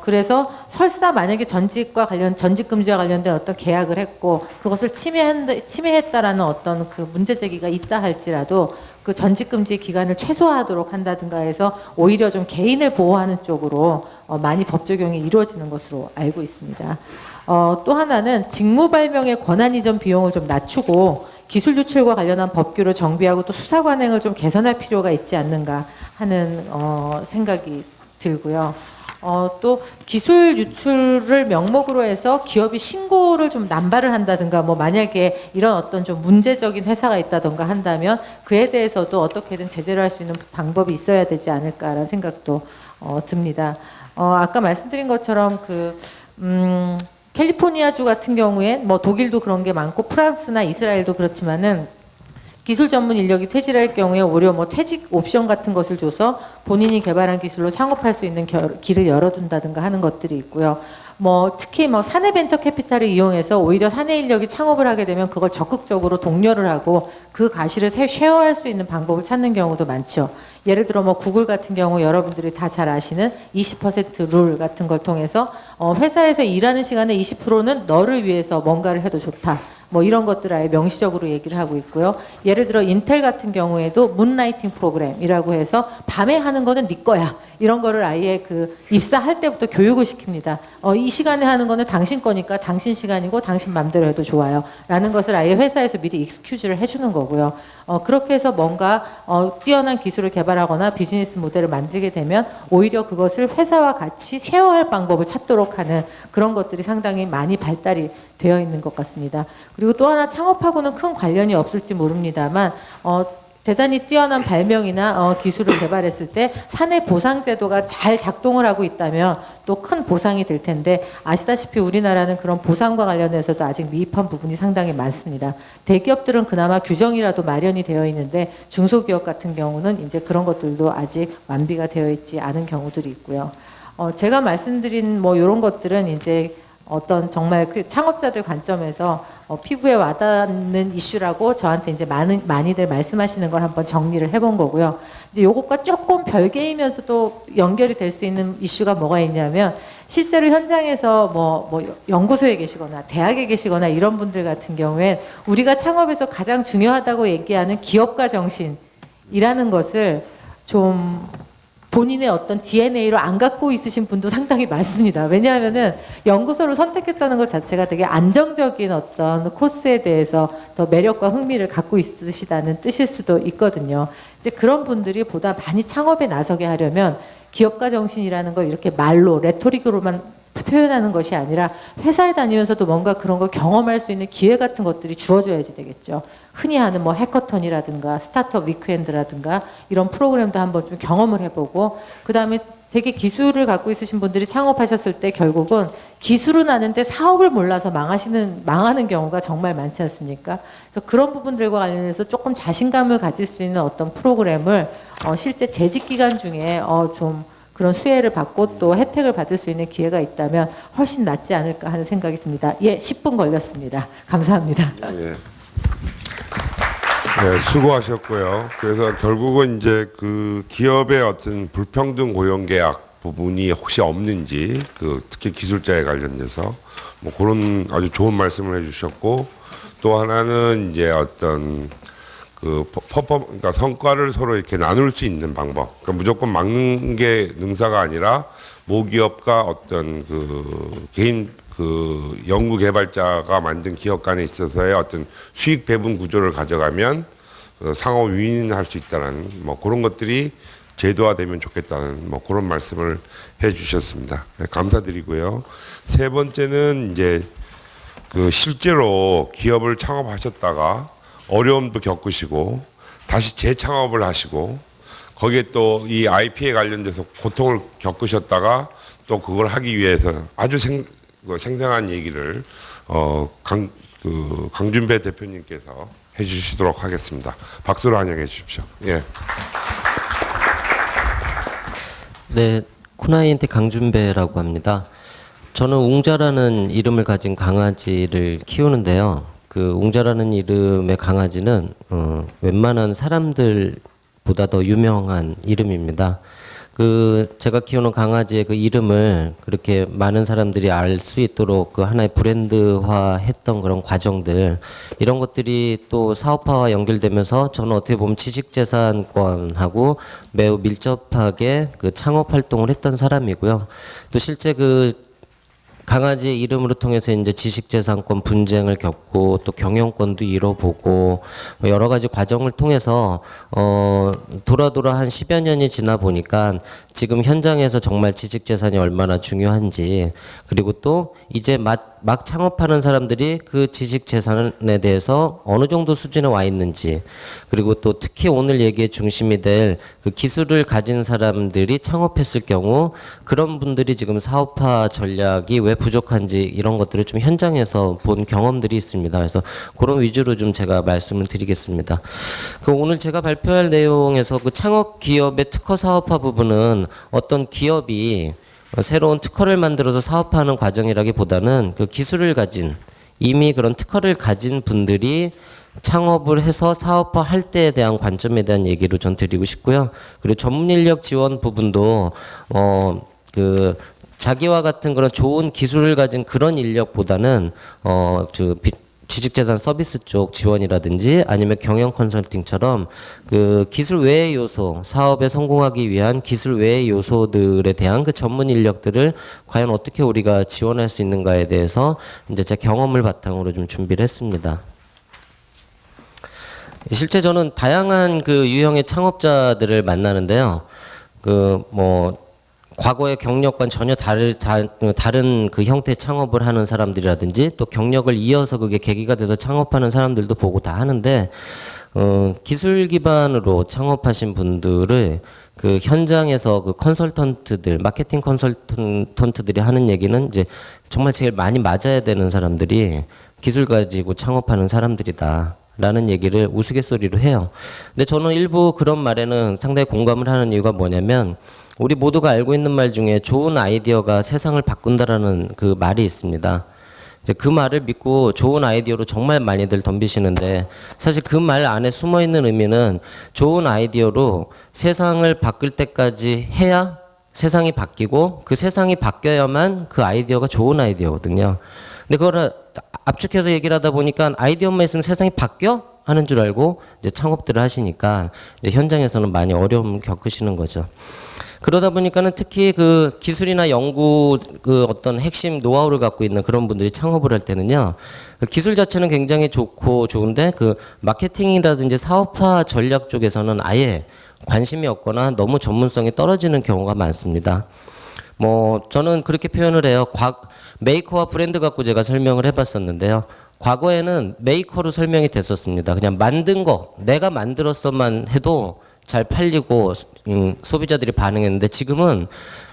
그래서 설사 만약에 전직 금지와 관련된 어떤 계약을 했고 그것을 침해했다라는 어떤 그 문제 제기가 있다 할지라도 그 전직 금지 기간을 최소화하도록 한다든가 해서 오히려 좀 개인을 보호하는 쪽으로 많이 법 적용이 이루어지는 것으로 알고 있습니다. 또 하나는 직무 발명의 권한 이전 비용을 좀 낮추고 기술 유출과 관련한 법규를 정비하고 또 수사 관행을 좀 개선할 필요가 있지 않는가 하는 생각이 들고요. 또 기술 유출을 명목으로 해서 기업이 신고를 좀 남발을 한다든가 뭐 만약에 이런 어떤 좀 문제적인 회사가 있다든가 한다면 그에 대해서도 어떻게든 제재를 할 수 있는 방법이 있어야 되지 않을까라는 생각도 듭니다. 아까 말씀드린 것처럼 캘리포니아주 같은 경우엔 뭐 독일도 그런 게 많고 프랑스나 이스라엘도 그렇지만은 기술 전문 인력이 퇴직할 경우에 오히려 뭐 퇴직 옵션 같은 것을 줘서 본인이 개발한 기술로 창업할 수 있는 길을 열어둔다든가 하는 것들이 있고요. 뭐 특히 뭐 사내 벤처 캐피탈을 이용해서 오히려 사내 인력이 창업을 하게 되면 그걸 적극적으로 독려를 하고 그 가시를 쉐어할 수 있는 방법을 찾는 경우도 많죠. 예를 들어 뭐 구글 같은 경우 여러분들이 다 잘 아시는 20%룰 같은 걸 통해서 회사에서 일하는 시간의 20%는 너를 위해서 뭔가를 해도 좋다. 뭐 이런 것들을 아예 명시적으로 얘기를 하고 있고요. 예를 들어 인텔 같은 경우에도 문라이팅 프로그램이라고 해서 밤에 하는 거는 네 거야. 이런 거를 아예 그 입사할 때부터 교육을 시킵니다. 이 시간에 하는 거는 당신 거니까 당신 시간이고 당신 맘대로 해도 좋아요. 라는 것을 아예 회사에서 미리 익스큐즈를 해주는 거고요. 그렇게 해서 뭔가 뛰어난 기술을 개발하거나 비즈니스 모델을 만들게 되면 오히려 그것을 회사와 같이 쉐어할 방법을 찾도록 하는 그런 것들이 상당히 많이 발달이 되어 있는 것 같습니다. 그리고 또 하나 창업하고는 큰 관련이 없을지 모릅니다만 대단히 뛰어난 발명이나 기술을 개발했을 때 사내 보상 제도가 잘 작동을 하고 있다면 또 큰 보상이 될 텐데 아시다시피 우리나라는 그런 보상과 관련해서도 아직 미흡한 부분이 상당히 많습니다. 대기업들은 그나마 규정이라도 마련이 되어 있는데 중소기업 같은 경우는 이제 그런 것들도 아직 완비가 되어 있지 않은 경우들이 있고요. 제가 말씀드린 뭐 이런 것들은 이제 어떤 정말 그 창업자들 관점에서 피부에 와닿는 이슈라고 저한테 이제 많이들 말씀하시는 걸 한번 정리를 해본 거고요. 이제 요것과 조금 별개이면서도 연결이 될 수 있는 이슈가 뭐가 있냐면 실제로 현장에서 뭐 연구소에 계시거나 대학에 계시거나 이런 분들 같은 경우엔 우리가 창업에서 가장 중요하다고 얘기하는 기업가 정신이라는 것을 좀 본인의 어떤 DNA로 안 갖고 있으신 분도 상당히 많습니다. 왜냐하면은 연구소를 선택했다는 것 자체가 되게 안정적인 어떤 코스에 대해서 더 매력과 흥미를 갖고 있으시다는 뜻일 수도 있거든요. 이제 그런 분들이 보다 많이 창업에 나서게 하려면 기업가 정신이라는 걸 이렇게 말로, 레토릭으로만 표현하는 것이 아니라 회사에 다니면서도 뭔가 그런 걸 경험할 수 있는 기회 같은 것들이 주어져야지 되겠죠. 흔히 하는 뭐 해커톤이라든가 스타트업 위크엔드라든가 이런 프로그램도 한번 좀 경험을 해보고 그다음에 되게 기술을 갖고 있으신 분들이 창업하셨을 때 결국은 기술은 아는데 사업을 몰라서 망하는 경우가 정말 많지 않습니까? 그래서 그런 부분들과 관련해서 조금 자신감을 가질 수 있는 어떤 프로그램을 실제 재직 기간 중에 좀 그런 수혜를 받고 또 혜택을 받을 수 있는 기회가 있다면 훨씬 낫지 않을까 하는 생각이 듭니다. 예, 10분 걸렸습니다. 감사합니다. 예. 네, 수고하셨고요. 그래서 결국은 이제 그 기업의 어떤 불평등 고용 계약 부분이 혹시 없는지 특히 기술자에 관련돼서 뭐 그런 아주 좋은 말씀을 해주셨고 또 하나는 이제 어떤 그러니까 성과를 서로 이렇게 나눌 수 있는 방법. 그러니까 무조건 막는 게 능사가 아니라 모기업과 어떤 개인 연구 개발자가 만든 기업 간에 있어서의 어떤 수익 배분 구조를 가져가면 상호 윈윈할 수 있다는 뭐 그런 것들이 제도화되면 좋겠다는 뭐 그런 말씀을 해주셨습니다. 네, 감사드리고요. 세 번째는 이제 실제로 기업을 창업하셨다가 어려움도 겪으시고 다시 재창업을 하시고 거기에 또 이 IP에 관련돼서 고통을 겪으셨다가 또 그걸 하기 위해서 아주 생생한 얘기를 그 강준배 대표님께서 해주시도록 하겠습니다. 박수로 환영해 주십시오. 예. 네, 쿠나이엔테 강준배라고 합니다. 저는 웅자라는 이름을 가진 강아지를 키우는데요. 그 웅자라는 이름의 강아지는 웬만한 사람들보다 더 유명한 이름입니다. 그 제가 키우는 강아지의 그 이름을 그렇게 많은 사람들이 알 수 있도록 그 하나의 브랜드화했던 그런 과정들, 이런 것들이 또 사업화와 연결되면서 저는 어떻게 보면 지식재산권하고 매우 밀접하게 그 창업 활동을 했던 사람이고요. 또 실제 그 강아지의 이름으로 통해서 이제 지식재산권 분쟁을 겪고 또 경영권도 잃어보고 뭐 여러 가지 과정을 통해서 돌아 한 10여 년이 지나 보니까 지금 현장에서 정말 지식재산이 얼마나 중요한지, 그리고 또 이제 막 창업하는 사람들이 그 지식재산에 대해서 어느 정도 수준에 와 있는지, 그리고 또 특히 오늘 얘기의 중심이 될 그 기술을 가진 사람들이 창업했을 경우 그런 분들이 지금 사업화 전략이 왜 부족한지, 이런 것들을 좀 현장에서 본 경험들이 있습니다. 그래서 그런 위주로 좀 제가 말씀을 드리겠습니다. 그 오늘 제가 발표할 내용에서 그 창업 기업의 특허 사업화 부분은 어떤 기업이 새로운 특허를 만들어서 사업화하는 과정이라기보다는 그 기술을 가진, 이미 그런 특허를 가진 분들이 창업을 해서 사업화할 때에 대한 관점에 대한 얘기를 전 드리고 싶고요. 그리고 전문 인력 지원 부분도 그 자기와 같은 그런 좋은 기술을 가진 그런 인력보다는 지식재산 서비스 쪽 지원이라든지 아니면 경영 컨설팅처럼 그 기술 외의 요소, 사업에 성공하기 위한 기술 외의 요소들에 대한 그 전문 인력들을 과연 어떻게 우리가 지원할 수 있는가에 대해서 이제 제 경험을 바탕으로 좀 준비를 했습니다. 실제 저는 다양한 그 유형의 창업자들을 만나는데요. 그 뭐 과거의 경력과는 전혀 다른 그 형태의 창업을 하는 사람들이라든지 또 경력을 이어서 그게 계기가 돼서 창업하는 사람들도 보고 다 하는데, 기술 기반으로 창업하신 분들을 그 현장에서 그 컨설턴트들, 마케팅 컨설턴트들이 하는 얘기는 이제 정말 제일 많이 맞아야 되는 사람들이 기술 가지고 창업하는 사람들이다 라는 얘기를 우스갯소리로 해요. 근데 저는 일부 그런 말에는 상당히 공감을 하는 이유가 뭐냐면, 우리 모두가 알고 있는 말 중에 좋은 아이디어가 세상을 바꾼다라는 그 말이 있습니다. 이제 그 말을 믿고 좋은 아이디어로 정말 많이들 덤비시는데, 사실 그 말 안에 숨어 있는 의미는 좋은 아이디어로 세상을 바꿀 때까지 해야 세상이 바뀌고, 그 세상이 바뀌어야만 그 아이디어가 좋은 아이디어거든요. 근데 그거를 압축해서 얘기를 하다 보니까 아이디어만 있으면 세상이 바뀌어? 하는 줄 알고 이제 창업들을 하시니까 이제 현장에서는 많이 어려움을 겪으시는 거죠. 그러다 보니까는 특히 그 기술이나 연구 그 어떤 핵심 노하우를 갖고 있는 그런 분들이 창업을 할 때는요, 그 기술 자체는 굉장히 좋고 좋은데 그 마케팅이라든지 사업화 전략 쪽에서는 아예 관심이 없거나 너무 전문성이 떨어지는 경우가 많습니다. 뭐 저는 그렇게 표현을 해요. 메이커와 브랜드 갖고 제가 설명을 해봤었는데요. 과거에는 메이커로 설명이 됐었습니다. 그냥 만든 거, 내가 만들었어만 해도 잘 팔리고 소비자들이 반응했는데, 지금은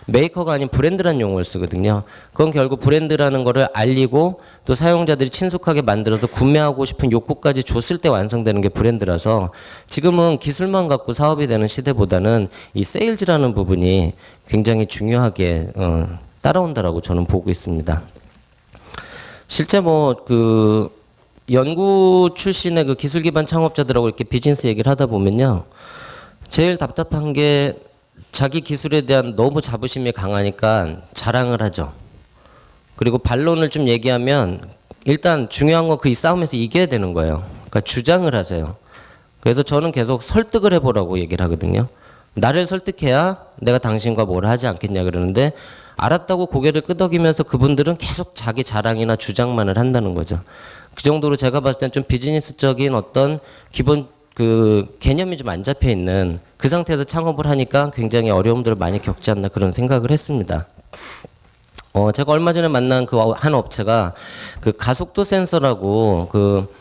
메이커가 아닌 브랜드라는 용어를 쓰거든요. 그건 결국 브랜드라는 거를 알리고 또 사용자들이 친숙하게 만들어서 구매하고 싶은 욕구까지 줬을 때 완성되는 게 브랜드라서, 지금은 기술만 갖고 사업이 되는 시대보다는 이 세일즈라는 부분이 굉장히 중요하게 따라온다라고 저는 보고 있습니다. 실제 뭐 그 연구 출신의 그 기술 기반 창업자들하고 이렇게 비즈니스 얘기를 하다 보면요, 제일 답답한 게 자기 기술에 대한 너무 자부심이 강하니까 자랑을 하죠. 그리고 반론을 좀 얘기하면 일단 중요한 건 그 이 싸움에서 이겨야 되는 거예요. 그러니까 주장을 하세요. 그래서 저는 계속 설득을 해보라고 얘기를 하거든요. 나를 설득해야 내가 당신과 뭘 하지 않겠냐 그러는데, 알았다고 고개를 끄덕이면서 그분들은 계속 자기 자랑이나 주장만을 한다는 거죠. 그 정도로 제가 봤을 땐 좀 비즈니스적인 어떤 기본 그 개념이 좀 안 잡혀 있는 그 상태에서 창업을 하니까 굉장히 어려움들을 많이 겪지 않나 그런 생각을 했습니다. 제가 얼마 전에 만난 그 한 업체가 그 가속도 센서라고 그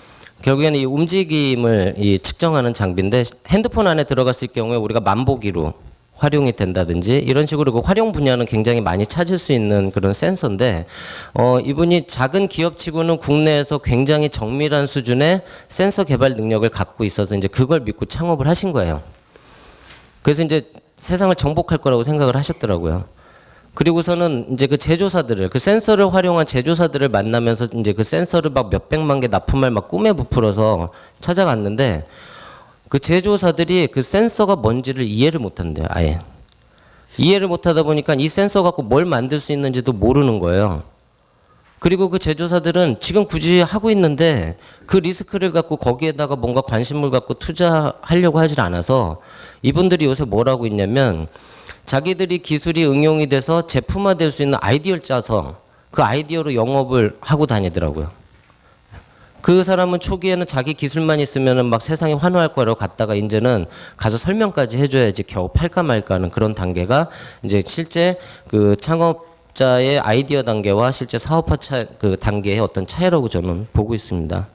결국에는 이 움직임을 이 측정하는 장비인데, 핸드폰 안에 들어갔을 경우에 우리가 만보기로 활용이 된다든지 이런 식으로 그 활용 분야는 굉장히 많이 찾을 수 있는 그런 센서인데 이분이 작은 기업치고는 국내에서 굉장히 정밀한 수준의 센서 개발 능력을 갖고 있어서 이제 그걸 믿고 창업을 하신 거예요. 그래서 이제 세상을 정복할 거라고 생각을 하셨더라고요. 그리고서는 이제 그 제조사들을 그 센서를 활용한 제조사들을 만나면서 이제 그 센서를 막 몇백만 개 납품할 막 꿈에 부풀어서 찾아갔는데 그 제조사들이 그 센서가 뭔지를 이해를 못한대요. 아예 이해를 못하다 보니까 이 센서 갖고 뭘 만들 수 있는지도 모르는 거예요. 그리고 그 제조사들은 지금 굳이 하고 있는데 그 리스크를 갖고 거기에다가 뭔가 관심을 갖고 투자하려고 하질 않아서 이분들이 요새 뭘 하고 있냐면 자기들이 기술이 응용이 돼서 제품화될 수 있는 아이디어를 짜서 그 아이디어로 영업을 하고 다니더라고요. 그 사람은 초기에는 자기 기술만 있으면은 막 세상이 환호할 거라고 갔다가 이제는 가서 설명까지 해줘야지 겨우 팔까 말까 하는 그런 단계가 이제 실제 그 창업자의 아이디어 단계와 실제 사업화 그 단계의 어떤 차이라고 저는 보고 있습니다.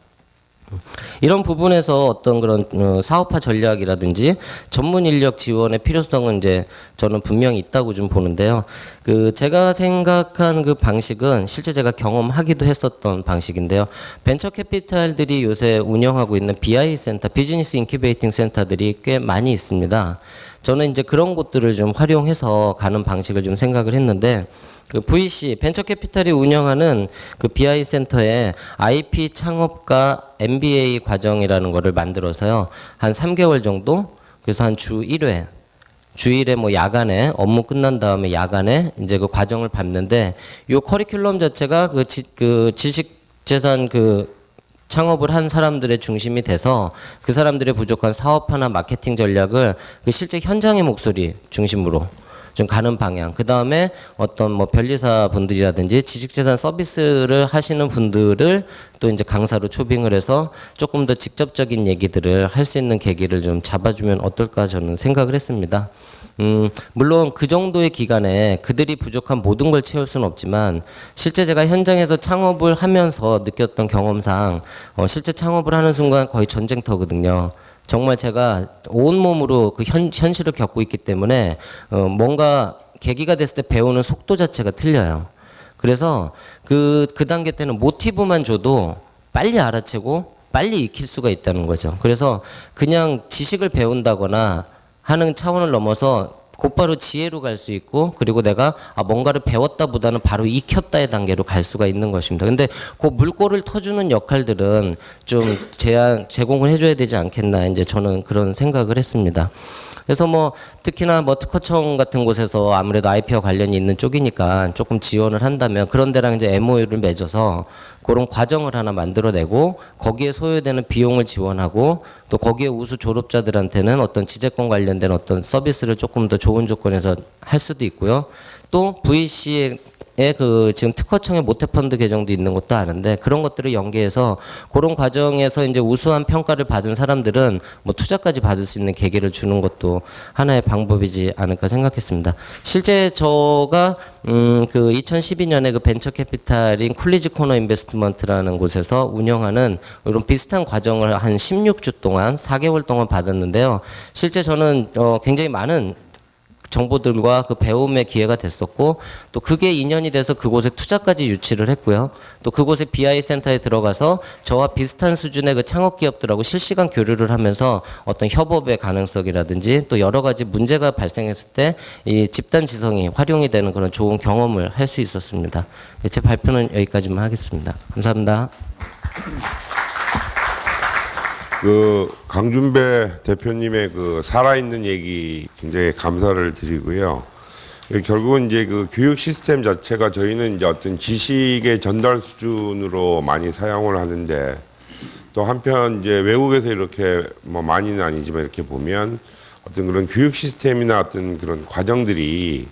이런 부분에서 어떤 그런 사업화 전략이라든지 전문 인력 지원의 필요성은 이제 저는 분명히 있다고 좀 보는데요. 그 제가 생각한 그 방식은 실제 제가 경험하기도 했었던 방식인데요. 벤처 캐피탈들이 요새 운영하고 있는 BI 센터, 비즈니스 인큐베이팅 센터들이 꽤 많이 있습니다. 저는 이제 그런 곳들을 좀 활용해서 가는 방식을 좀 생각을 했는데 그 VC 벤처 캐피탈이 운영하는 그 BI 센터에 IP 창업가 MBA 과정이라는 거를 만들어서요. 한 3개월 정도 그래서 한 주 1회 주일에 뭐 야간에 업무 끝난 다음에 야간에 이제 그 과정을 밟는데 요 커리큘럼 자체가 그 지식 재산 그 창업을 한 사람들의 중심이 돼서 그 사람들의 부족한 사업화나 마케팅 전략을 그 실제 현장의 목소리 중심으로 좀 가는 방향. 그 다음에 어떤 뭐 변리사 분들이라든지 지식재산 서비스를 하시는 분들을 또 이제 강사로 초빙을 해서 조금 더 직접적인 얘기들을 할 수 있는 계기를 좀 잡아주면 어떨까 저는 생각을 했습니다. 물론 그 정도의 기간에 그들이 부족한 모든 걸 채울 수는 없지만 실제 제가 현장에서 창업을 하면서 느꼈던 경험상 실제 창업을 하는 순간 거의 전쟁터거든요. 정말 제가 온몸으로 그 현실을 겪고 있기 때문에 뭔가 계기가 됐을 때 배우는 속도 자체가 틀려요. 그래서 그 단계 때는 모티브만 줘도 빨리 알아채고 빨리 익힐 수가 있다는 거죠. 그래서 그냥 지식을 배운다거나 하는 차원을 넘어서 곧바로 지혜로 갈 수 있고 그리고 내가 뭔가를 배웠다보다는 바로 익혔다의 단계로 갈 수가 있는 것입니다. 근데 그 물꼬를 터주는 역할들은 좀 제공을 해줘야 되지 않겠나 이제 저는 그런 생각을 했습니다. 그래서 뭐 특히나 뭐 특허청 같은 곳에서 아무래도 IP와 관련이 있는 쪽이니까 조금 지원을 한다면 그런 데랑 이제 MOU를 맺어서 그런 과정을 하나 만들어내고 거기에 소요되는 비용을 지원하고 또 거기에 우수 졸업자들한테는 어떤 지재권 관련된 어떤 서비스를 조금 더 좋은 조건에서 할 수도 있고요. 또 VC의 그 지금 특허청의 모태펀드 계정도 있는 것도 아는데 그런 것들을 연계해서 그런 과정에서 이제 우수한 평가를 받은 사람들은 뭐 투자까지 받을 수 있는 계기를 주는 것도 하나의 방법이지 않을까 생각했습니다. 실제 저가 그 2012년에 그 벤처 캐피탈인 쿨리지 코너 인베스트먼트라는 곳에서 운영하는 이런 비슷한 과정을 한 16주 동안 4개월 동안 받았는데요. 실제 저는 굉장히 많은 정보들과 그 배움의 기회가 됐었고 또 그게 인연이 돼서 그곳에 투자까지 유치를 했고요. 또 그곳에 BI 센터에 들어가서 저와 비슷한 수준의 그 창업 기업들하고 실시간 교류를 하면서 어떤 협업의 가능성이라든지 또 여러 가지 문제가 발생했을 때 이 집단 지성이 활용이 되는 그런 좋은 경험을 할 수 있었습니다. 제 발표는 여기까지만 하겠습니다. 감사합니다. 그 강준배 대표님의 그 살아있는 얘기 굉장히 감사를 드리고요. 결국은 이제 그 교육 시스템 자체가 저희는 이제 어떤 지식의 전달 수준으로 많이 사용을 하는데 또 한편 이제 외국에서 이렇게 뭐 많이는 아니지만 이렇게 보면 어떤 그런 교육 시스템이나 어떤 그런 과정들이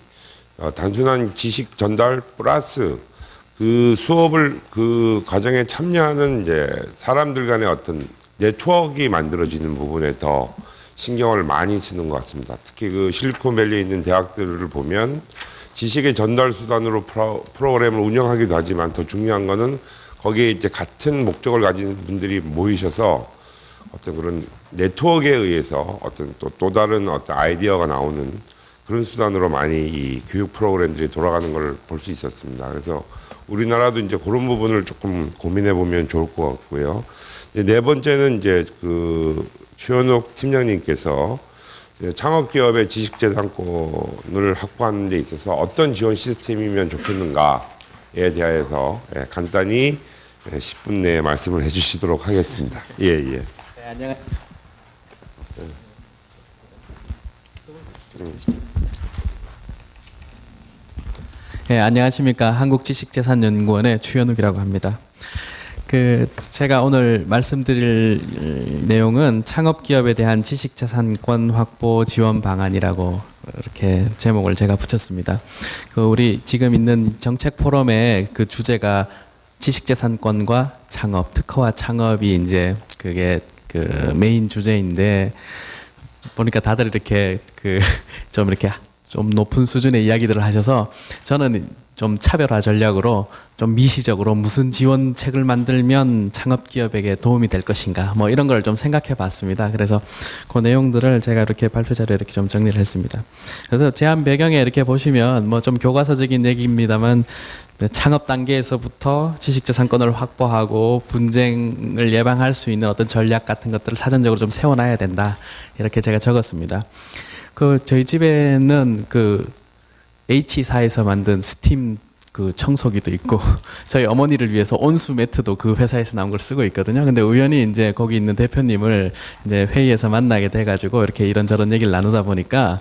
단순한 지식 전달 플러스 그 수업을 그 과정에 참여하는 이제 사람들 간의 어떤 네트워크가 만들어지는 부분에 더 신경을 많이 쓰는 것 같습니다. 특히 그 실리콘밸리에 있는 대학들을 보면 지식의 전달 수단으로 프로그램을 운영하기도 하지만 더 중요한 거는 거기에 이제 같은 목적을 가진 분들이 모이셔서 어떤 그런 네트워크에 의해서 어떤 또 다른 어떤 아이디어가 나오는 그런 수단으로 많이 이 교육 프로그램들이 돌아가는 걸 볼 수 있었습니다. 그래서 우리나라도 이제 그런 부분을 조금 고민해 보면 좋을 것 같고요. 이제 네 번째는 이제 그 최현욱 팀장님께서 이제 창업기업의 지식재산권을 확보하는 데 있어서 어떤 지원 시스템이면 좋겠는가에 대해서 간단히 10분 내에 말씀을 해주시도록 하겠습니다. 예, 예. 네, 안녕. 네, 안녕하십니까. 한국지식재산연구원의 추현욱이라고 합니다. 제가 오늘 말씀드릴 내용은 창업기업에 대한 지식재산권 확보 지원 방안이라고 이렇게 제목을 제가 붙였습니다. 우리 지금 있는 정책 포럼의 그 주제가 지식재산권과 창업, 특허와 창업이 이제 그게 그 메인 주제인데 보니까 다들 이렇게 좀 이렇게 좀 높은 수준의 이야기들을 하셔서 저는 좀 차별화 전략으로 좀 미시적으로 무슨 지원책을 만들면 창업기업에게 도움이 될 것인가 뭐 이런 걸 좀 생각해 봤습니다. 그래서 그 내용들을 제가 이렇게 발표 자료에 이렇게 좀 정리를 했습니다. 그래서 제안 배경에 이렇게 보시면 뭐 좀 교과서적인 얘기입니다만 창업 단계에서부터 지식재산권을 확보하고 분쟁을 예방할 수 있는 어떤 전략 같은 것들을 사전적으로 좀 세워놔야 된다. 이렇게 제가 적었습니다. 저희 집에는 H사에서 만든 스팀 청소기도 있고 저희 어머니를 위해서 온수 매트도 그 회사에서 나온 걸 쓰고 있거든요. 근데 우연히 이제 거기 있는 대표님을 이제 회의에서 만나게 돼가지고 이렇게 이런저런 얘기를 나누다 보니까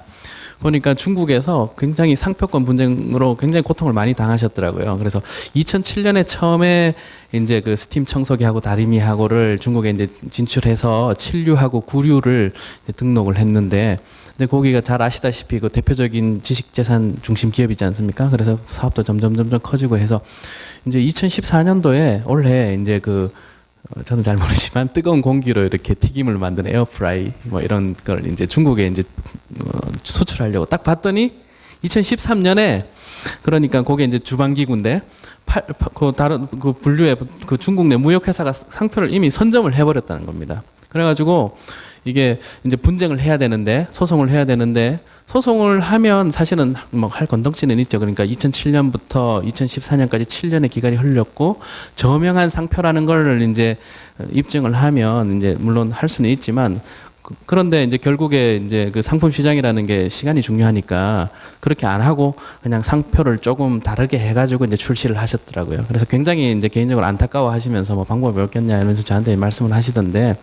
중국에서 굉장히 상표권 분쟁으로 굉장히 고통을 많이 당하셨더라고요. 그래서 2007년에 처음에 이제 그 스팀 청소기하고 다리미하고를 중국에 이제 진출해서 7류하고 9류를 등록을 했는데 근데 거기가 잘 아시다시피 그 대표적인 지식재산 중심 기업이지 않습니까? 그래서 사업도 점점 커지고 해서 이제 2014년도에 올해 이제 저는 잘 모르지만 뜨거운 공기로 이렇게 튀김을 만든 에어프라이 뭐 이런 걸 이제 중국에 이제 수출하려고 딱 봤더니 2013년에 그러니까 그게 이제 주방기구인데 다른 분류의 중국 내 무역회사가 상표를 이미 선점을 해버렸다는 겁니다. 그래가지고 이게 이제 분쟁을 해야 되는데 소송을 해야 되는데 소송을 하면 사실은 뭐 할 건덕지는 있죠. 그러니까 2007년부터 2014년까지 7년의 기간이 흘렸고 저명한 상표라는 걸 이제 입증을 하면 이제 물론 할 수는 있지만 그런데 이제 결국에 이제 그 상품 시장이라는 게 시간이 중요하니까 그렇게 안 하고 그냥 상표를 조금 다르게 해가지고 이제 출시를 하셨더라고요. 그래서 굉장히 이제 개인적으로 안타까워하시면서 뭐 방법이 없겠냐 이러면서 저한테 말씀을 하시던데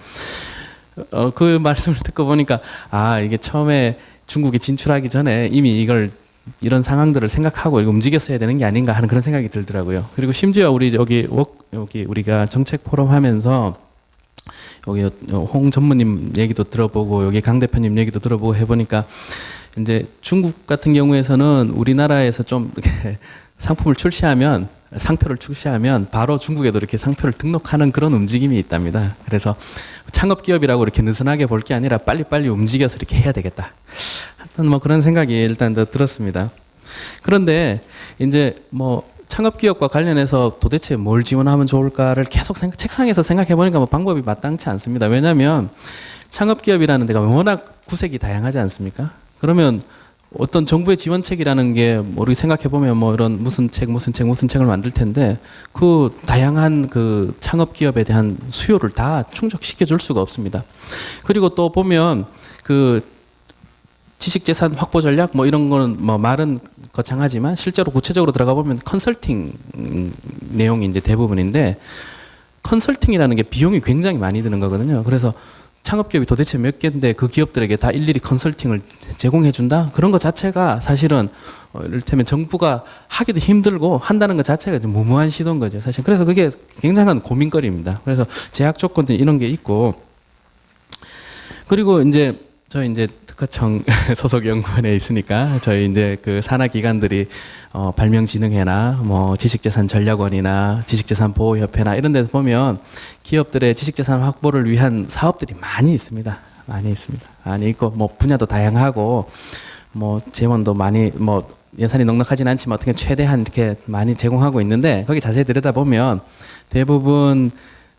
그 말씀을 듣고 보니까 이게 처음에 중국에 진출하기 전에 이미 이런 상황들을 생각하고 움직였어야 되는 게 아닌가 하는 그런 생각이 들더라고요. 그리고 심지어 우리 여기 우리가 정책 포럼 하면서 여기 홍 전무님 얘기도 들어보고 여기 강 대표님 얘기도 들어보고 해보니까 이제 중국 같은 경우에서는 우리나라에서 좀 이렇게 상표를 출시하면 바로 중국에도 이렇게 상표를 등록하는 그런 움직임이 있답니다. 그래서 창업기업이라고 이렇게 느슨하게 볼 게 아니라 빨리빨리 움직여서 이렇게 해야 되겠다. 하여튼 뭐 그런 생각이 일단 들었습니다. 그런데 이제 뭐 창업기업과 관련해서 도대체 뭘 지원하면 좋을까를 계속 책상에서 생각해 보니까 뭐 방법이 마땅치 않습니다. 왜냐하면 창업기업이라는 데가 워낙 구색이 다양하지 않습니까? 그러면 어떤 정부의 지원책이라는 게 우리 생각해 보면 뭐 이런 무슨 책을 만들 텐데 그 다양한 그 창업 기업에 대한 수요를 다 충족시켜 줄 수가 없습니다. 그리고 또 보면 그 지식재산 확보 전략 뭐 이런 거는 뭐 말은 거창하지만 실제로 구체적으로 들어가 보면 컨설팅 내용이 이제 대부분인데 컨설팅이라는 게 비용이 굉장히 많이 드는 거거든요. 그래서 창업기업이 도대체 몇 개인데 그 기업들에게 다 일일이 컨설팅을 제공해 준다? 그런 것 자체가 사실은 이를테면 정부가 하기도 힘들고 한다는 것 자체가 좀 무모한 시도인 거죠. 사실 그래서 그게 굉장한 고민거리입니다. 그래서 제약 조건들 이런 게 있고 그리고 이제 저희 이제 특허청 소속 연구원에 있으니까 저희 이제 그 산하 기관들이 발명진흥회나 뭐 지식재산전략원이나 지식재산보호협회나 이런 데서 보면 기업들의 지식재산 확보를 위한 사업들이 많이 있습니다. 많이 있고 뭐 분야도 다양하고 뭐 재원도 많이 뭐 예산이 넉넉하진 않지만 어떻게 최대한 이렇게 많이 제공하고 있는데 거기 자세히 들여다보면 대부분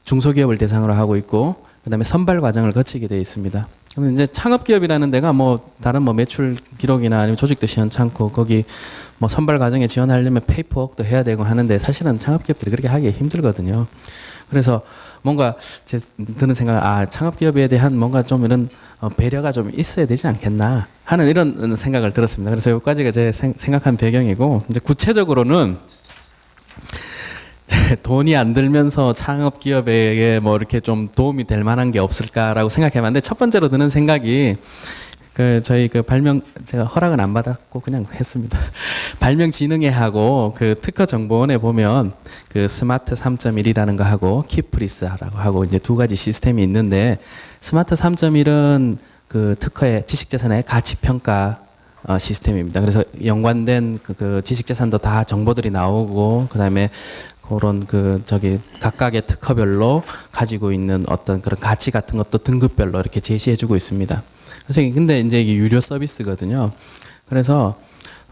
중소기업을 대상으로 하고 있고 그다음에 선발 과정을 거치게 돼 있습니다. 그럼 이제 창업 기업이라는 데가 뭐 다른 뭐 매출 기록이나 아니면 조직도 시원찮고 거기 뭐 선발 과정에 지원하려면 페이퍼웍도 해야 되고 하는데 사실은 창업 기업들이 그렇게 하기 힘들거든요. 그래서 뭔가 제 드는 생각, 창업 기업에 대한 뭔가 좀 이런 배려가 좀 있어야 되지 않겠나 하는 이런 생각을 들었습니다. 그래서 여기까지가 제 생각한 배경이고, 이제 구체적으로는 돈이 안 들면서 창업 기업에게 뭐 이렇게 좀 도움이 될 만한 게 없을까라고 생각해봤는데, 첫 번째로 드는 생각이 저희 발명, 제가 허락은 안 받았고 그냥 했습니다. 발명진흥회하고 특허 정보원에 보면 스마트 3.1이라는 거 하고 키프리스라고 하고 이제 두 가지 시스템이 있는데, 스마트 3.1은 특허의 지식재산의 가치 평가 시스템입니다. 그래서 연관된 지식재산도 다 정보들이 나오고, 그다음에 그런 각각의 특허별로 가지고 있는 어떤 그런 가치 같은 것도 등급별로 이렇게 제시해주고 있습니다. 그래서 근데 이제 이게 유료 서비스거든요. 그래서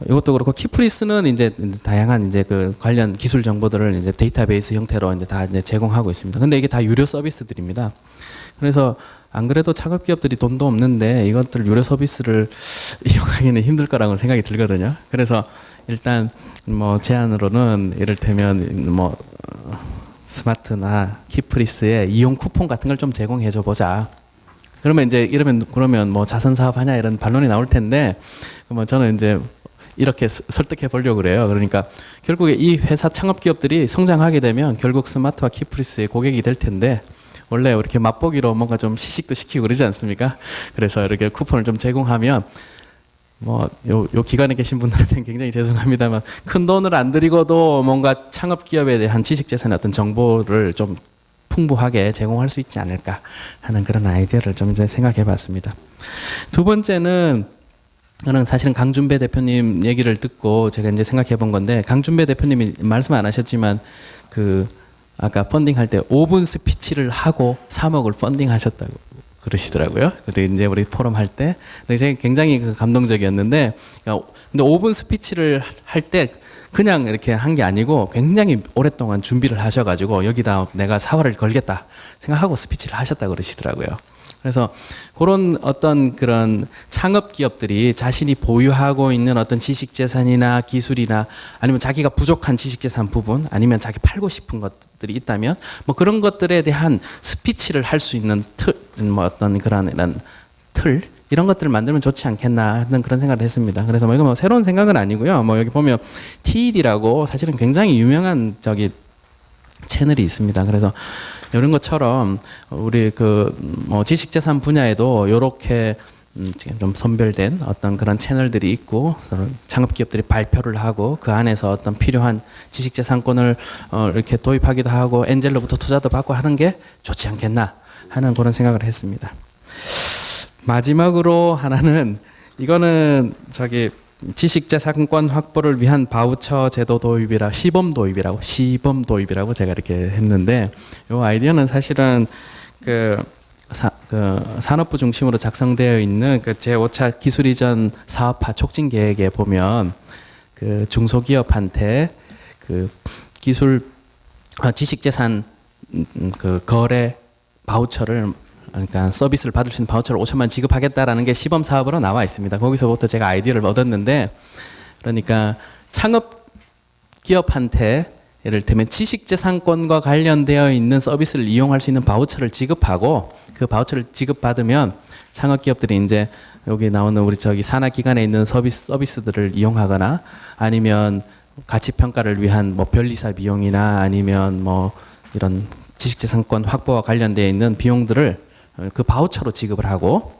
이것도 그렇고, 키프리스는 이제 다양한 이제 관련 기술 정보들을 이제 데이터베이스 형태로 이제 다 이제 제공하고 있습니다. 근데 이게 다 유료 서비스들입니다. 그래서 안 그래도 창업 기업들이 돈도 없는데 이것들 유료 서비스를 이용하기는 힘들 거라고 생각이 들거든요. 그래서 일단 뭐 제안으로는 이를테면 뭐 스마트나 키프리스의 이용 쿠폰 같은 걸 좀 제공해 줘 보자. 그러면 뭐 자선 사업 하냐 이런 반론이 나올 텐데, 뭐 저는 이제 이렇게 설득해 보려고 그래요. 그러니까 결국에 이 회사 창업 기업들이 성장하게 되면 결국 스마트와 키프리스의 고객이 될 텐데, 원래 이렇게 맛보기로 뭔가 좀 시식도 시키고 그러지 않습니까? 그래서 이렇게 쿠폰을 좀 제공하면 요 기관에 계신 분들한테는 굉장히 죄송합니다만 큰 돈을 안 들이고도 뭔가 창업 기업에 대한 지식 재산의 어떤 정보를 좀 풍부하게 제공할 수 있지 않을까 하는 그런 아이디어를 좀 이제 생각해 봤습니다. 두 번째는 저는 사실은 강준배 대표님 얘기를 듣고 제가 이제 생각해 본 건데, 강준배 대표님이 말씀 안 하셨지만 아까 펀딩할 때 5분 스피치를 하고 3억을 펀딩하셨다고 그러시더라고요. 근데 이제 우리 포럼 할 때, 제가 굉장히 감동적이었는데, 근데 5분 스피치를 할 때 그냥 이렇게 한 게 아니고 굉장히 오랫동안 준비를 하셔가지고 여기다 내가 사활을 걸겠다 생각하고 스피치를 하셨다고 그러시더라고요. 그래서 그런 어떤 그런 창업 기업들이 자신이 보유하고 있는 어떤 지식 재산이나 기술이나 아니면 자기가 부족한 지식 재산 부분, 아니면 자기 팔고 싶은 것들이 있다면 뭐 그런 것들에 대한 스피치를 할 수 있는 뭐 어떤 그런 이런 틀, 이런 것들을 만들면 좋지 않겠나 하는 그런 생각을 했습니다. 그래서 이거 뭐 새로운 생각은 아니고요. 뭐 여기 보면 TED라고 사실은 굉장히 유명한 채널이 있습니다. 그래서 이런 것처럼 우리 뭐 지식재산 분야에도 이렇게 좀 선별된 어떤 그런 채널들이 있고, 창업 기업들이 발표를 하고 그 안에서 어떤 필요한 지식재산권을 이렇게 도입하기도 하고 엔젤로부터 투자도 받고 하는 게 좋지 않겠나 하는 그런 생각을 했습니다. 마지막으로 하나는, 이거는 지식재산권 확보를 위한 바우처 제도 도입이라 시범 도입이라고 제가 이렇게 했는데, 이 아이디어는 사실은 산업부 중심으로 작성되어 있는 제5차 기술 이전 사업화 촉진 계획에 보면 중소기업한테 지식재산 거래 바우처를, 그러니까 서비스를 받을 수 있는 바우처를 5천만 원 지급하겠다라는 게 시범 사업으로 나와 있습니다. 거기서부터 제가 아이디어를 얻었는데, 그러니까 창업 기업한테 이를테면 지식재산권과 관련되어 있는 서비스를 이용할 수 있는 바우처를 지급하고, 그 바우처를 지급받으면 창업 기업들이 이제 여기 나오는 우리 산하기관에 있는 서비스들을 이용하거나, 아니면 가치 평가를 위한 뭐 변리사 비용이나 아니면 뭐 이런 지식재산권 확보와 관련되어 있는 비용들을 그 바우처로 지급을 하고,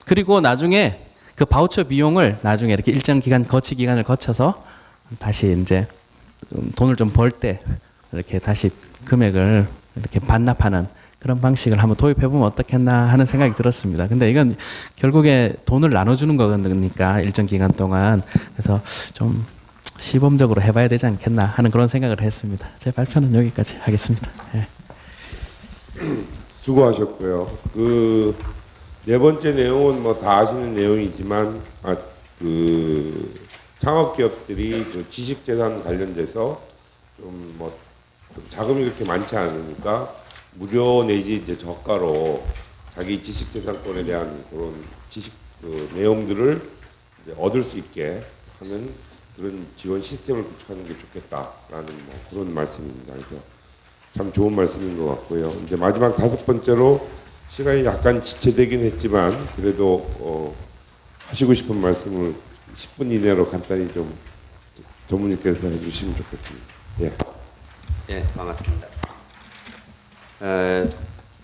그리고 나중에 그 바우처 비용을 나중에 이렇게 일정 기간 거치 기간을 거쳐서 다시 이제 돈을 좀 벌 때 이렇게 다시 금액을 이렇게 반납하는 그런 방식을 한번 도입해 보면 어떻겠나 하는 생각이 들었습니다. 근데 이건 결국에 돈을 나눠주는 거니까 일정 기간 동안, 그래서 좀 시범적으로 해봐야 되지 않겠나 하는 그런 생각을 했습니다. 제 발표는 여기까지 하겠습니다. 예. 수고하셨고요. 네 번째 내용은 뭐 다 아시는 내용이지만, 창업 기업들이 지식 재산 관련돼서 좀 자금이 그렇게 많지 않으니까 무료 내지 이제 저가로 자기 지식재산권에 대한 그런 지식 그 내용들을 이제 얻을 수 있게 하는 그런 지원 시스템을 구축하는 게 좋겠다라는 뭐 그런 말씀입니다. 그래서 참 좋은 말씀인 것 같고요. 이제 마지막 5번째로 시간이 약간 지체되긴 했지만 그래도 하시고 싶은 말씀을 10분 이내로 간단히 좀 전무님께서 해주시면 좋겠습니다. 예. 네, 반갑습니다.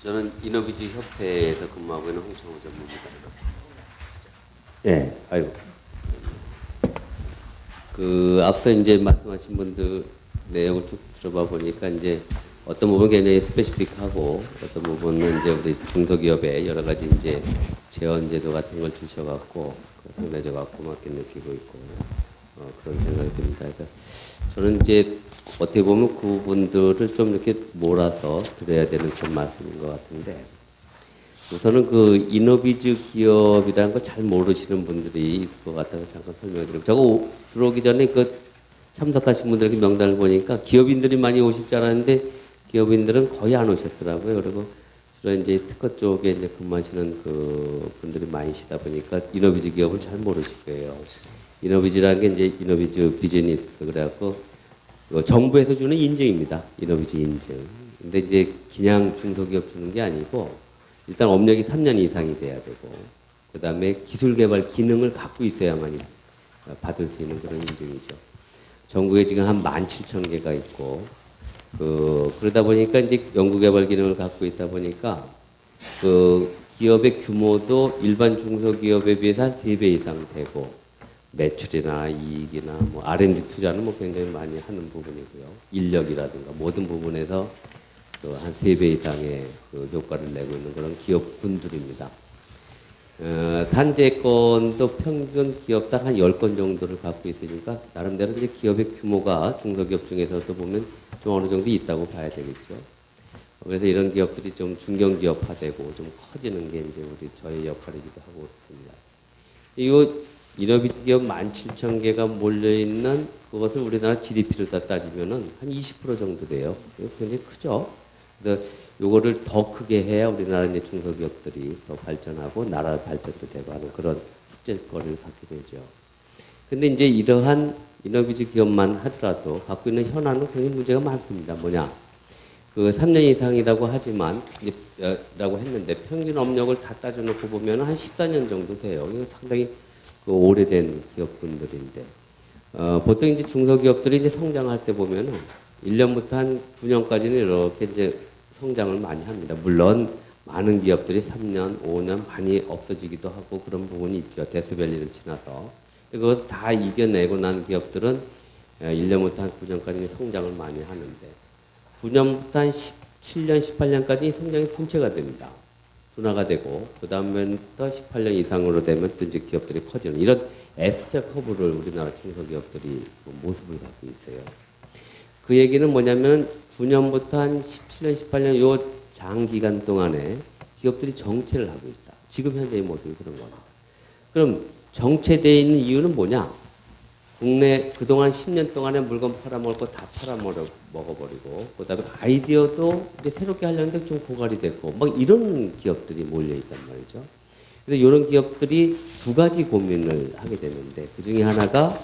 저는 이노비즈 협회에서 근무하고 있는 홍창호 전무입니다. 예, 아이고. 그 앞서 이제 말씀하신 분들 내용을 쭉 들어봐 보니까 이제 어떤 부분 굉장히 스페시픽하고 어떤 부분은 이제 우리 중소기업에 여러 가지 이제 재원제도 같은 걸 주셔갖고 상대적으로 고맙게 느끼고 있고 그런 생각이 듭니다. 그러니까 저는 이제 어떻게 보면 그분들을 좀 이렇게 몰아서 드려야 되는 그런 말씀인 것 같은데 우선은 그 이노비즈 기업이라는 걸 잘 모르시는 분들이 있을 것 같아서 잠깐 설명드리고 저거 들어오기 전에 그 참석하신 분들 명단을 보니까 기업인들이 많이 오실 줄 알았는데 기업인들은 거의 안 오셨더라고요. 그리고 주로 이제 특허 쪽에 이제 근무하시는 그 분들이 많으시다 보니까 이노비즈 기업을 잘 모르실 거예요. 이노비즈라는 게 이제 이노비즈 비즈니스 그래갖고 정부에서 주는 인증입니다. 이노비즈 인증. 근데 이제 그냥 중소기업 주는 게 아니고 일단 업력이 3년 이상이 돼야 되고 그 다음에 기술 개발 기능을 갖고 있어야만이 받을 수 있는 그런 인증이죠. 전국에 지금 한 17,000개가 있고 그러다 보니까 이제 연구개발 기능을 갖고 있다 보니까 그 기업의 규모도 일반 중소기업에 비해서 한 3배 이상 되고 매출이나 이익이나 뭐 R&D 투자는 뭐 굉장히 많이 하는 부분이고요. 인력이라든가 모든 부분에서 한 3배 이상의 그 효과를 내고 있는 그런 기업군들입니다. 산재권도 평균 기업당 한 10건 정도를 갖고 있으니까 나름대로 이제 기업의 규모가 중소기업 중에서도 보면 좀 어느 정도 있다고 봐야 되겠죠. 그래서 이런 기업들이 좀 중견기업화되고 좀 커지는 게 이제 우리 저의 역할이기도 하고 그렇습니다. 이거 인허비즈 기업 17,000개가 몰려있는 그것을 우리나라 GDP로 다 따지면은 한 20% 정도 돼요. 이거 굉장히 크죠. 그래서 요거를 더 크게 해야 우리나라 이제 중소기업들이 더 발전하고 나라 발전도 되고 하는 그런 숙제거리를 갖게 되죠. 근데 이제 이러한 인허비즈 기업만 하더라도 갖고 있는 현안은 굉장히 문제가 많습니다. 뭐냐? 그 3년 이상이라고 하지만 라고 했는데 평균 업력을 다 따져놓고 보면 한 14년 정도 돼요. 이거 상당히 그 오래된 기업분들인데 보통 이제 중소기업들이 이제 성장할 때 보면은 1년부터 한 9년까지는 이렇게 이제 성장을 많이 합니다. 물론 많은 기업들이 3년, 5년 많이 없어지기도 하고 그런 부분이 있죠. 데스밸리를 지나서. 그것을 다 이겨내고 난 기업들은 1년부터 한 9년까지 성장을 많이 하는데 9년부터 한 17년, 18년까지 성장이 분체가 됩니다. 둔화가 되고 그 다음부터 18년 이상으로 되면 또 이제 기업들이 커지는 이런 S자 커브를 우리나라 중소기업들이 모습을 갖고 있어요. 그 얘기는 뭐냐면 9년부터 한 17년, 18년 요 장기간 동안에 기업들이 정체를 하고 있다. 지금 현재의 모습이 그런 겁니다. 그럼 정체되어 있는 이유는 뭐냐? 국내 그동안 10년 동안에 물건 팔아먹을 거 다 팔아먹어버리고 그다음에 아이디어도 이제 새롭게 하려는데 좀 고갈이 됐고 막 이런 기업들이 몰려있단 말이죠. 그래서 이런 기업들이 두 가지 고민을 하게 되는데 그 중에 하나가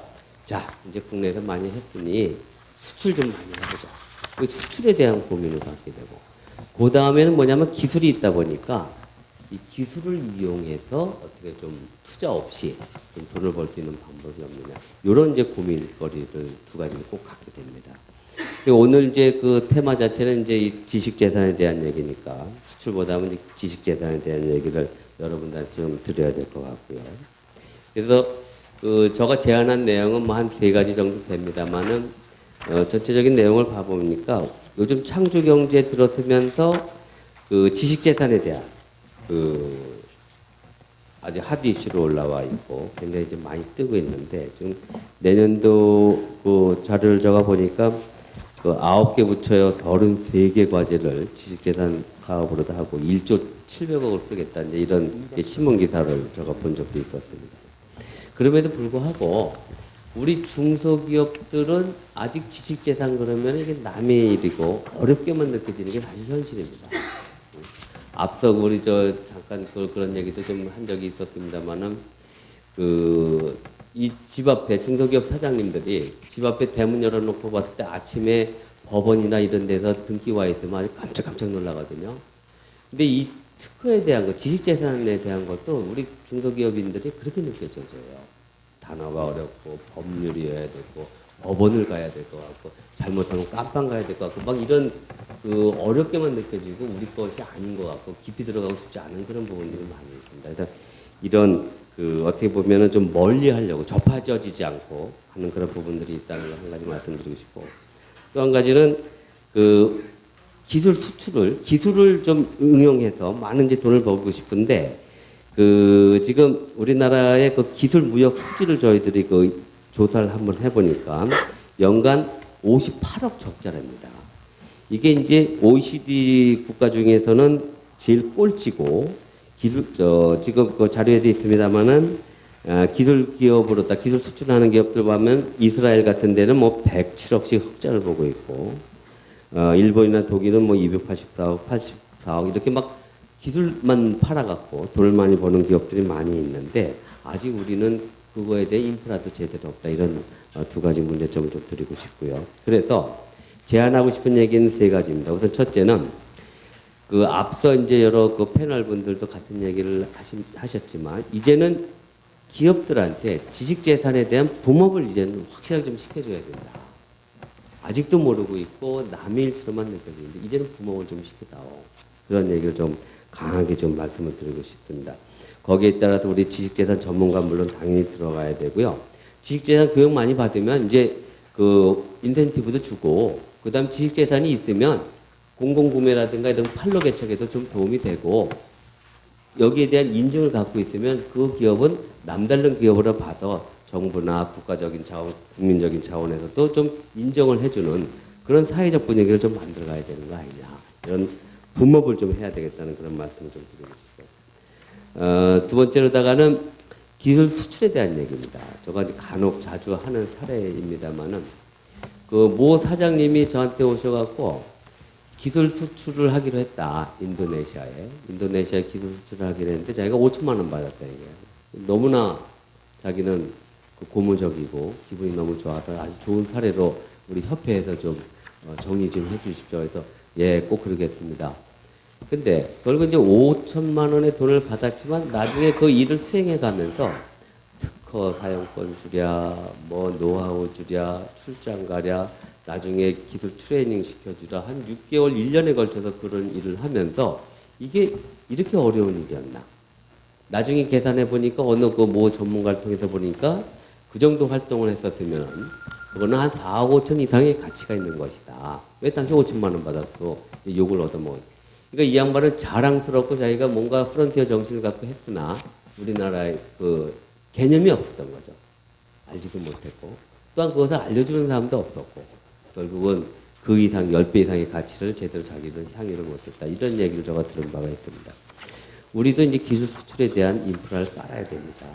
자 이제 국내에서 많이 했더니 수출 좀 많이 해보자. 그 수출에 대한 고민을 갖게 되고 그 다음에는 뭐냐면 기술이 있다 보니까 이 기술을 이용해서 어떻게 좀 투자 없이 좀 돈을 벌 수 있는 방법이 없느냐. 이런 이제 고민거리를 두 가지를 꼭 갖게 됩니다. 오늘 이제 그 테마 자체는 이제 이 지식재산에 대한 얘기니까 수출보다는 이제 지식재산에 대한 얘기를 여러분들한테 좀 드려야 될 것 같고요. 그래서 그 제가 제안한 내용은 뭐 한 3가지 정도 됩니다만은 전체적인 내용을 봐보니까 요즘 창조경제에 들어서면서 그 지식재산에 대한 그 아주 핫 이슈로 올라와 있고 굉장히 좀 많이 뜨고 있는데 지금 내년도 그 자료를 적어 보니까 그 9개 부처여 33개 과제를 지식재산 사업으로도 하고 1조 700억을 쓰겠다 이제 이런 신문 기사를 제가 본 적도 있었습니다. 그럼에도 불구하고 우리 중소기업들은 아직 지식재산 그러면 이게 남의 일이고 어렵게만 느껴지는 게 사실 현실입니다. 앞서 우리 잠깐 그런 얘기도 좀 한 적이 있었습니다만은 이 집 앞에 중소기업 사장님들이 집 앞에 대문 열어놓고 봤을 때 아침에 법원이나 이런 데서 등기 와 있으면 아주 깜짝깜짝 놀라거든요. 근데 이 특허에 대한 것, 지식재산에 대한 것도 우리 중소기업인들이 그렇게 느껴져요. 단어가 어렵고 법률이어야 되고 법원을 가야 될 것 같고 잘못하면 깜빵 가야 될 것 같고 막 이런 어렵게만 느껴지고 우리 것이 아닌 것 같고 깊이 들어가고 싶지 않은 그런 부분들이 많이 있습니다. 그래서 이런 어떻게 보면은 좀 멀리 하려고 접해지지 않고 하는 그런 부분들이 있다는 걸 한 가지 말씀드리고 싶고 또 한 가지는 기술을 좀 응용해서 많은 이제 돈을 벌고 싶은데 지금 우리나라의 기술 무역 수지를 저희들이 조사를 한번 해보니까 연간 58억 적자랍니다. 이게 이제 OECD 국가 중에서는 제일 꼴찌고 지금 자료에도 있습니다만은 기술 기업으로다 기술 수출하는 기업들 보면 이스라엘 같은 데는 뭐 107억씩 흑자를 보고 있고 일본이나 독일은 뭐 284억, 84억 이렇게 막 기술만 팔아갖고 돈을 많이 버는 기업들이 많이 있는데 아직 우리는 그거에 대해 인프라도 제대로 없다 이런 두 가지 문제점을 좀 드리고 싶고요. 그래서 제안하고 싶은 얘기는 세 가지입니다. 우선 첫째는 앞서 이제 여러 패널 분들도 같은 얘기를 하셨지만 이제는 기업들한테 지식재산에 대한 붐업을 이제는 확실하게 좀 시켜줘야 된다. 아직도 모르고 있고 남의 일처럼만 느껴지는데 이제는 붐업을 좀 시켜다오. 그런 얘기를 좀 강하게 좀 말씀을 드리고 싶습니다. 거기에 따라서 우리 지식재산 전문가 물론 당연히 들어가야 되고요. 지식재산 교육 많이 받으면 이제 인센티브도 주고 그다음 지식재산이 있으면 공공구매라든가 이런 판로 개척에도 좀 도움이 되고 여기에 대한 인증을 갖고 있으면 그 기업은 남다른 기업으로 봐서 정부나 국가적인 차원, 국민적인 차원에서도 좀 인정을 해주는 그런 사회적 분위기를 좀 만들어가야 되는 거 아니냐. 이런 붐업을 좀 해야 되겠다는 그런 말씀을 좀 드리고 싶어요. 두 번째로다가는 기술 수출에 대한 얘기입니다. 저가 간혹 자주 하는 사례입니다만은 모 사장님이 저한테 오셔갖고 기술 수출을 하기로 했다. 인도네시아에 기술 수출을 하기로 했는데 자기가 5천만 원 받았다 이게. 너무나 자기는 고무적이고 기분이 너무 좋아서 아주 좋은 사례로 우리 협회에서 좀 정의 좀 해주십시오. 그래서 예, 꼭 그러겠습니다. 근데 결국 이제 5천만 원의 돈을 받았지만 나중에 그 일을 수행해 가면서 특허 사용권 주랴, 뭐 노하우 주랴, 출장 가랴, 나중에 기술 트레이닝 시켜주라 한 6개월, 1년에 걸쳐서 그런 일을 하면서 이게 이렇게 어려운 일이었나. 나중에 계산해 보니까 어느 모 전문가를 통해서 보니까 그 정도 활동을 했었으면 그거는 한 4억 5천 이상의 가치가 있는 것이다. 왜 당시 5천만 원 받았어? 욕을 얻어먹은. 그러니까 이 양반은 자랑스럽고 자기가 뭔가 프론티어 정신을 갖고 했으나 우리나라의 개념이 없었던 거죠. 알지도 못했고 또한 그것을 알려주는 사람도 없었고 결국은 그 이상 10배 이상의 가치를 제대로 자기는 향유를 못했다. 이런 얘기를 제가 들은 바가 있습니다. 우리도 이제 기술 수출에 대한 인프라를 깔아야 됩니다.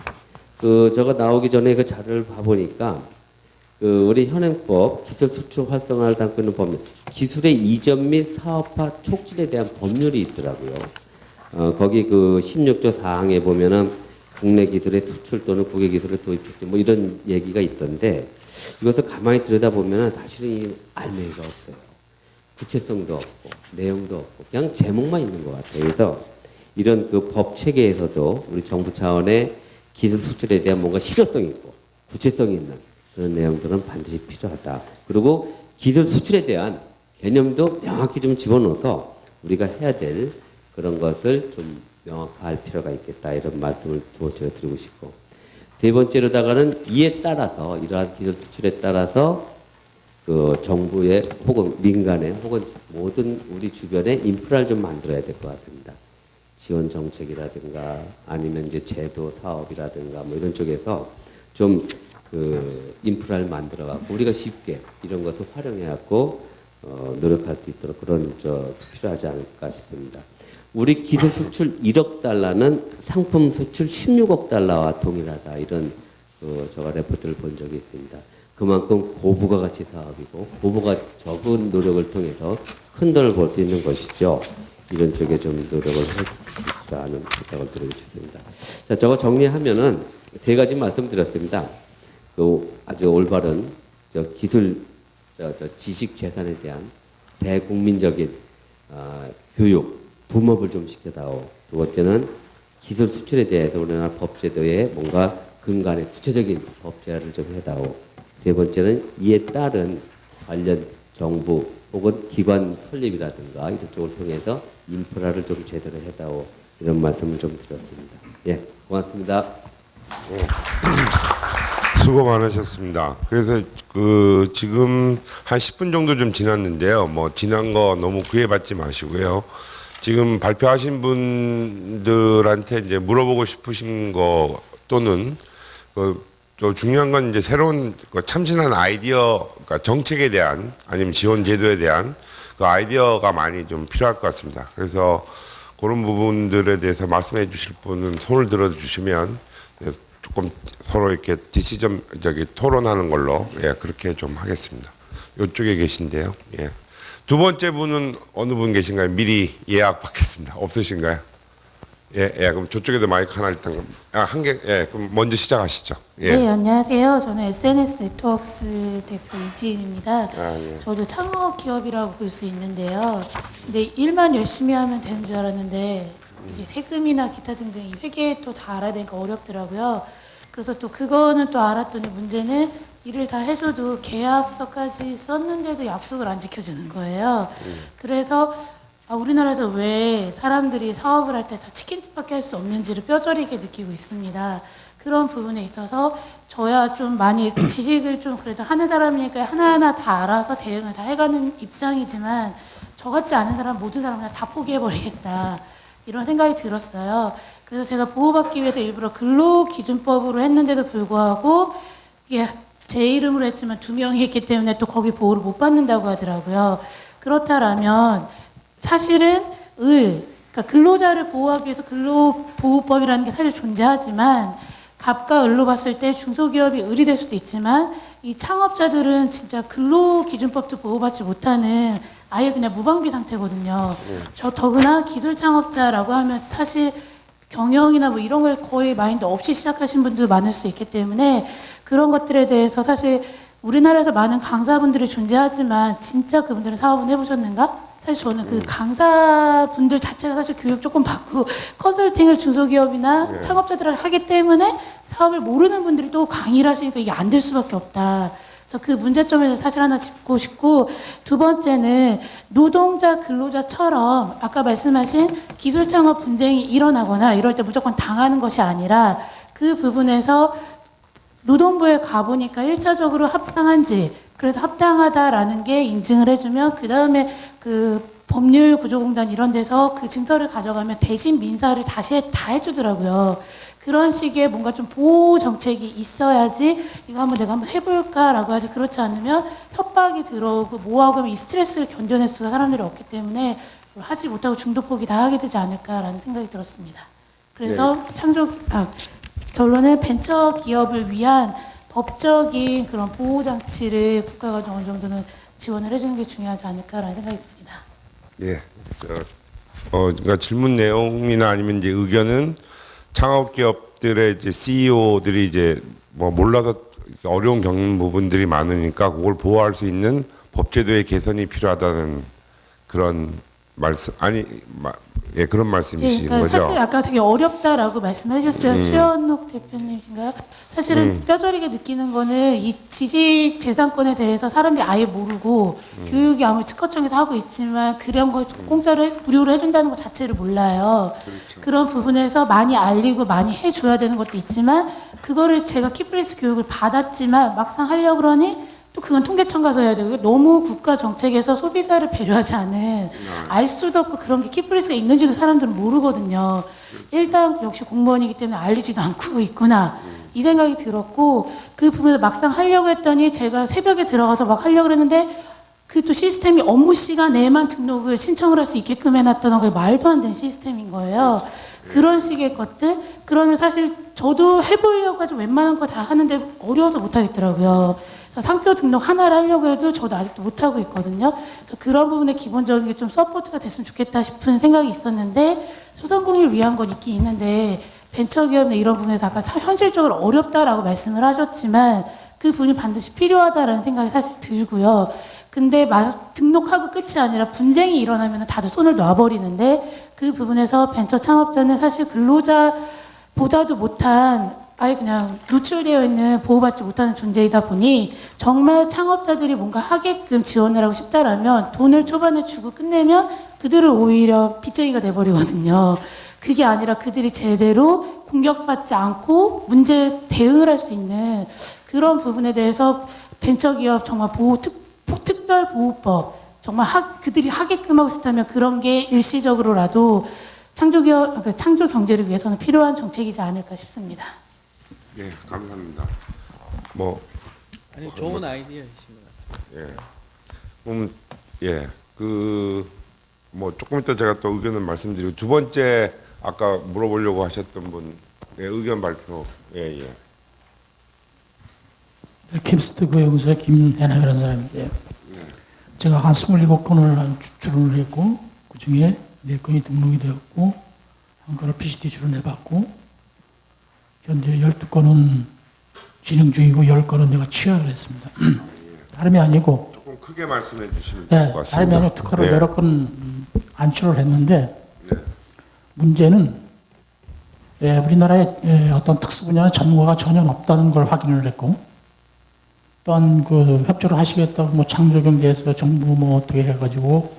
제가 나오기 전에 그 자료를 봐보니까 우리 현행법 기술 수출 활성화를 담고 있는 법률 기술의 이전 및 사업화 촉진에 대한 법률이 있더라고요. 거기 16조 4항에 보면은 국내 기술의 수출 또는 국외 기술의 도입 촉진 뭐 이런 얘기가 있던데 이것을 가만히 들여다보면 사실은 이 알맹이가 없어요. 구체성도 없고 내용도 없고 그냥 제목만 있는 것 같아요. 그래서 이런 법 체계에서도 우리 정부 차원의 기술 수출에 대한 뭔가 실효성 있고 구체성이 있는 그런 내용들은 반드시 필요하다. 그리고 기술 수출에 대한 개념도 명확히 좀 집어넣어서 우리가 해야 될 그런 것을 좀 명확할 필요가 있겠다. 이런 말씀을 두 번째로 드리고 싶고 세 번째로다가는 이에 따라서 이러한 기술 수출에 따라서 정부의 혹은 민간의 혹은 모든 우리 주변에 인프라를 좀 만들어야 될 것 같습니다. 지원 정책이라든가 아니면 이제 제도 사업이라든가 뭐 이런 쪽에서 좀 인프라를 만들어 갖고 우리가 쉽게 이런 것을 활용해 갖고 노력할 수 있도록 그런 필요하지 않을까 싶습니다. 우리 기술 수출 1억 달러는 상품 수출 16억 달러와 동일하다. 이런 제가 레포트를 본 적이 있습니다. 그만큼 고부가 가치 사업이고 고부가 적은 노력을 통해서 큰 돈을 벌 수 있는 것이죠. 이런 쪽에 좀 노력을 해주시라는 부탁을 드리고 싶습니다. 자, 저거 정리하면은 세 가지 말씀드렸습니다. 그 아주 올바른 기술, 지식 재산에 대한 대국민적인 교육, 붐업을 좀 시켜다오. 두 번째는 기술 수출에 대해서 우리나라 법제도에 뭔가 근간의 구체적인 법제화를 좀 해다오. 세 번째는 이에 따른 관련 정부 혹은 기관 설립이라든가 이런 쪽을 통해서 인프라를 좀 제대로 해다오. 이런 말씀을 좀 드렸습니다. 예, 고맙습니다. 수고 많으셨습니다. 그래서 그 지금 한 10분 정도 좀 지났는데요. 뭐 지난 거 너무 구애받지 마시고요. 지금 발표하신 분들한테 이제 물어보고 싶으신 거 또는 또 중요한 건 이제 새로운 참신한 아이디어, 그러니까 정책에 대한 아니면 지원 제도에 대한 그 아이디어가 많이 좀 필요할 것 같습니다. 그래서 그런 부분들에 대해서 말씀해 주실 분은 손을 들어 주시면 조금 서로 이렇게 토론하는 걸로 그렇게 좀 하겠습니다. 이쪽에 계신데요. 예. 두 번째 분은 어느 분 계신가요? 미리 예약 받겠습니다. 없으신가요? 예, 그럼 저쪽에도 마이크 하나 일단 한 개, 그럼 먼저 시작하시죠. 예. 네, 안녕하세요. 저는 SNS 네트워크스 대표 이지인입니다. 예. 저도 창업 기업이라고 볼 수 있는데요. 근데 일만 열심히 하면 되는 줄 알았는데 이게 세금이나 기타 등등 이 회계 또 다 알아야 되니까 어렵더라고요. 그래서 또 그거는 또 알았더니 문제는 일을 다 해줘도 계약서까지 썼는데도 약속을 안 지켜주는 거예요. 그래서 우리나라에서 왜 사람들이 사업을 할 때 다 치킨집밖에 할 수 없는지를 뼈저리게 느끼고 있습니다. 그런 부분에 있어서 저야 좀 많이 이렇게 지식을 좀 그래도 하는 사람이니까 하나하나 다 알아서 대응을 다 해가는 입장이지만 저 같지 않은 사람 모든 사람 그냥 다 포기해버리겠다 이런 생각이 들었어요. 그래서 제가 보호받기 위해서 일부러 근로기준법으로 했는데도 불구하고 이게 제 이름으로 했지만 2명이 했기 때문에 또 거기 보호를 못 받는다고 하더라고요. 그렇다라면 사실은 그러니까 근로자를 보호하기 위해서 근로보호법이라는 게 사실 존재하지만 갑과 을로 봤을 때 중소기업이 을이 될 수도 있지만 이 창업자들은 진짜 근로기준법도 보호받지 못하는 아예 그냥 무방비 상태거든요. 저 더구나 기술 창업자라고 하면 사실 경영이나 뭐 이런 걸 거의 마인드 없이 시작하신 분들 많을 수 있기 때문에 그런 것들에 대해서 사실 우리나라에서 많은 강사분들이 존재하지만 진짜 그분들은 사업은 해보셨는가? 사실 저는 그 강사분들 자체가 사실 교육 조금 받고 컨설팅을 중소기업이나 창업자들을 하기 때문에 사업을 모르는 분들이 또 강의를 하시니까 이게 안 될 수밖에 없다. 그래서 그 문제점에서 사실 하나 짚고 싶고 두 번째는 노동자 근로자처럼 아까 말씀하신 기술 창업 분쟁이 일어나거나 이럴 때 무조건 당하는 것이 아니라 그 부분에서 노동부에 가보니까 1차적으로 합당한지 그래서 합당하다라는 게 인증을 해주면 그 다음에 그 법률구조공단 이런 데서 그 증서를 가져가면 대신 민사를 다시 다 해주더라고요. 그런 식의 뭔가 좀 보호 정책이 있어야지 이거 내가 한번 해볼까라고 하지 그렇지 않으면 협박이 들어오고 뭐하고 이 스트레스를 견뎌낼 수가 사람들이 없기 때문에 하지 못하고 중도 포기 다 하게 되지 않을까라는 생각이 들었습니다. 그래서 결론은 벤처 기업을 위한 법적인 그런 보호 장치를 국가가 좀 어느 정도는 지원을 해주는 게 중요하지 않을까라는 생각이 듭니다. 예. 그러니까 질문 내용이나 아니면 이제 의견은 창업 기업들의 이제 CEO들이 이제 뭐 몰라서 어려운 겪는 부분들이 많으니까 그걸 보호할 수 있는 법제도의 개선이 필요하다는 그런 말씀 그런 말씀이신 그러니까 거죠. 사실 아까 되게 어렵다라고 말씀해 주셨어요. 최현옥 대표님인가요? 사실은 뼈저리게 느끼는 거는 이 지식 재산권에 대해서 사람들이 아예 모르고 교육이 아무리 특허청에서 하고 있지만 그런 거 공짜로 무료로 해준다는 것 자체를 몰라요. 그런 부분에서 많이 알리고 많이 해줘야 되는 것도 있지만 그거를 제가 키플레이스 교육을 받았지만 막상 하려고 그러니 또 그건 통계청 가서 해야 되고 너무 국가 정책에서 소비자를 배려하지 않은 알 수도 없고 그런 게 키플레이스가 있는지도 사람들은 모르거든요. 일단 역시 공무원이기 때문에 알리지도 않고 있구나 이 생각이 들었고 그 부분에서 막상 하려고 했더니 제가 새벽에 들어가서 막 하려고 했는데 그 또 시스템이 업무 시간에만 등록을 신청을 할 수 있게끔 해놨던 게 말도 안 되는 시스템인 거예요. 그런 식의 것들. 그러면 사실 저도 해보려고 하지 웬만한 거 다 하는데 어려워서 못 하겠더라고요. 그래서 상표 등록 하나를 하려고 해도 저도 아직도 못 하고 있거든요. 그래서 그런 부분에 기본적인 게 좀 서포트가 됐으면 좋겠다 싶은 생각이 있었는데 소상공인을 위한 건 있긴 있는데 벤처기업이나 이런 부분에서 아까 현실적으로 어렵다라고 말씀을 하셨지만 그 부분이 반드시 필요하다라는 생각이 사실 들고요. 근데 등록하고 끝이 아니라 분쟁이 일어나면 다들 손을 놔버리는데 그 부분에서 벤처 창업자는 사실 근로자보다도 못한 아예 그냥 노출되어 있는 보호받지 못하는 존재이다 보니 정말 창업자들이 뭔가 하게끔 지원을 하고 싶다라면 돈을 초반에 주고 끝내면 그들은 오히려 빚쟁이가 돼버리거든요. 그게 아니라 그들이 제대로 공격받지 않고 문제 대응을 할 수 있는 그런 부분에 대해서 벤처기업 정말 특별보호법 정말 그들이 하게끔 하고 싶다면 그런 게 일시적으로라도 창조 경제를 위해서는 필요한 정책이지 않을까 싶습니다. 예, 감사합니다. 아니 좋은 아이디어이신 것 같습니다. 조금 이따 제가 또 의견을 말씀드리고 두 번째 아까 물어보려고 하셨던 분의 의견 발표. 예. 킴스트 고용소의 김해남이라는 사람인데요. 제가 한 27건을 출원을 했고 그 중에 4건이 등록이 되었고 한 건을 PCT 출원해봤고 현재 12건은 진행 중이고 10건은 내가 취하를 했습니다. 다름이 아니고 조금 크게 말씀해 주시면 될 것 같습니다. 다름이 아니고 특허를 여러 건 안출을 했는데 문제는 우리나라의 어떤 특수 분야는 전문가가 전혀 없다는 걸 확인을 했고 또한 그 협조를 하시겠다고 창조경제에서 정부 어떻게 해가지고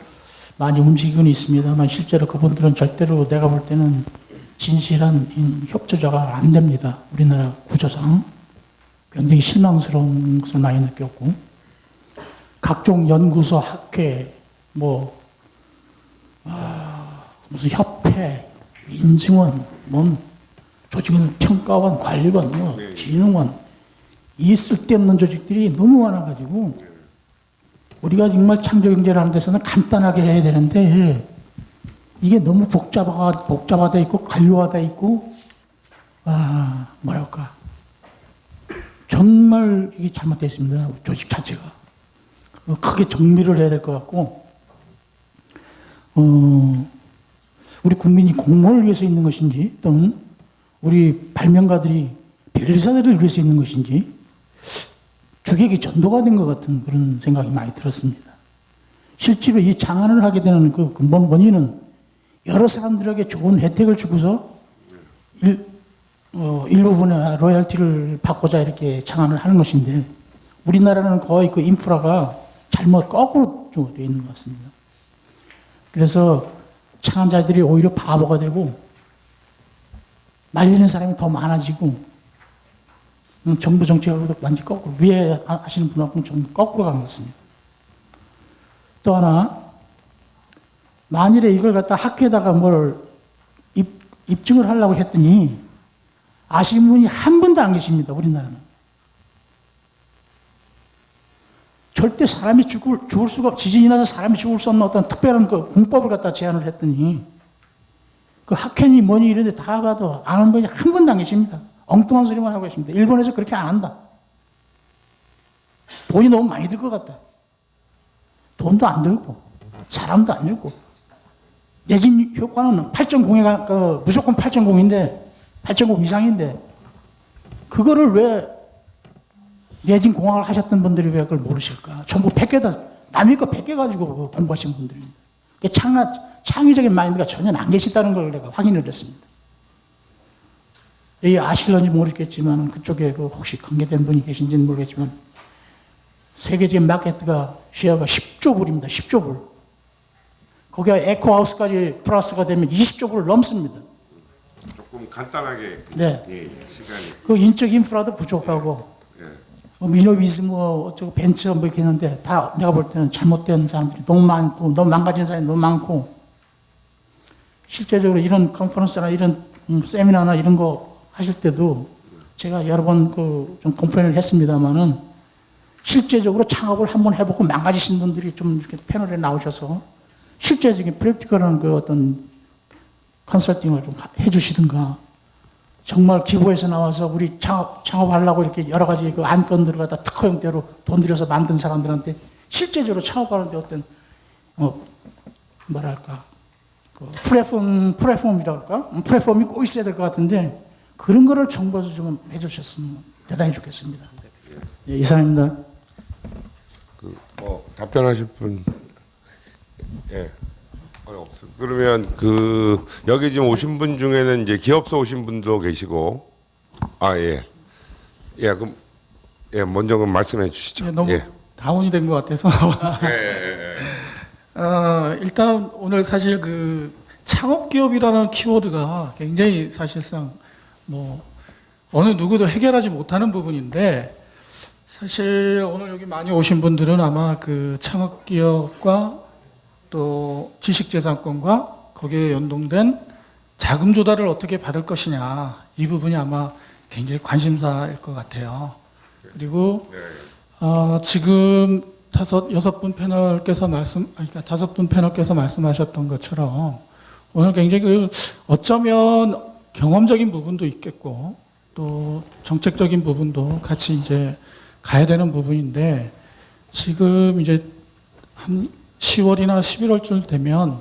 많이 움직이고는 있습니다만 실제로 그분들은 절대로 내가 볼 때는 진실한 협조자가 안 됩니다. 우리나라 구조상 굉장히 실망스러운 것을 많이 느꼈고 각종 연구소, 학회, 무슨 협회, 인증원, 조직원, 평가원, 관리원, 진흥원 이 쓸데없는 조직들이 너무 많아가지고 우리가 정말 창조경제를 하는 데서는 간단하게 해야 되는데 이게 너무 복잡하다 있고 관료화돼 있고 정말 이게 잘못되어 있습니다. 조직 자체가 크게 정비를 해야 될 것 같고 우리 국민이 공무원을 위해서 있는 것인지 또는 우리 발명가들이 별리사들을 위해서 있는 것인지 주객이 전도가 된 것 같은 그런 생각이 많이 들었습니다. 실제로 이 장안을 하게 되는 그 근본 원인은 여러 사람들에게 좋은 혜택을 주고서 일부분의 로열티를 받고자 이렇게 장안을 하는 것인데 우리나라는 거의 그 인프라가 잘못 거꾸로 되어 있는 것 같습니다. 그래서 창안자들이 오히려 바보가 되고 말리는 사람이 더 많아지고 정부 정책하고도 완전히 거꾸로 위에 하시는 분하고는 좀 거꾸로 간 것 같습니다. 또 하나 만일에 이걸 갖다 학회에다가 입증을 하려고 했더니 아시는 분이 한 분도 안 계십니다. 우리나라는. 절대 사람이 죽을 수가 지진이 나서 사람이 죽을 수 없는 어떤 특별한 그 공법을 갖다 제안을 했더니 그 학회니 뭐니 이런데 다 봐도 아는 분이 한 분도 안 계십니다. 엉뚱한 소리만 하고 계십니다. 일본에서 그렇게 안 한다. 돈이 너무 많이 들 것 같다. 돈도 안 들고 사람도 안 들고 내진 효과는 8.0에 무조건 8.0인데 8.0 이상인데 그거를 왜 내진 공학을 하셨던 분들이 왜 그걸 모르실까? 전부 100개다 남의 거 100개 가지고 공부하신 분들입니다. 창의적인 마인드가 전혀 안 계시다는 걸 내가 확인을 했습니다. 아실런지 모르겠지만 그쪽에 혹시 관계된 분이 계신지는 모르겠지만 세계적인 마케트가 시야가 10조 불입니다. 10조 불. 거기가 에코하우스까지 플러스가 되면 20조 불을 넘습니다. 조금 간단하게 네. 시간이 그 인적 인프라도 부족하고 미노비즈 벤처 이렇게 했는데 다 내가 볼 때는 잘못된 사람들이 너무 많고 너무 망가진 사람이 너무 많고 실제적으로 이런 컨퍼런스나 이런 세미나나 이런 거 하실 때도 제가 여러 번 좀 컴플레인을 했습니다만은 실제적으로 창업을 한번 해보고 망가지신 분들이 좀 이렇게 패널에 나오셔서 실제적인 프랙티컬한 그 어떤 컨설팅을 좀 해주시든가, 정말 기부에서 나와서 우리 창업하려고 이렇게 여러 가지 그 안건들을 갖다 특허 형태로 돈 들여서 만든 사람들한테 실제적으로 창업하는데 어떤 뭐랄까 그 플랫폼이라고 할까? 플랫폼이 꼭 있어야 될 것 같은데 그런 거를 정부에서 좀 해주셨으면 대단히 좋겠습니다. 예, 이상입니다. 답변하실 분? 예. 없어. 그러면 여기 지금 오신 분 중에는 이제 기업서 오신 분도 계시고, 예. 예, 그럼 먼저 그럼 말씀해 주시죠. 예, 너무 예. 다운이 된 것 같아서. 일단 오늘 사실 그 창업기업이라는 키워드가 굉장히 사실상 뭐 어느 누구도 해결하지 못하는 부분인데, 사실 오늘 여기 많이 오신 분들은 아마 그 창업기업과 또 지식재산권과 거기에 연동된 자금 조달을 어떻게 받을 것이냐, 이 부분이 아마 굉장히 관심사일 것 같아요. 그리고 지금 다섯 분 패널께서 말씀하셨던 것처럼 오늘 굉장히 어쩌면 경험적인 부분도 있겠고 또 정책적인 부분도 같이 이제 가야 되는 부분인데, 지금 이제 한 10월이나 11월쯤 되면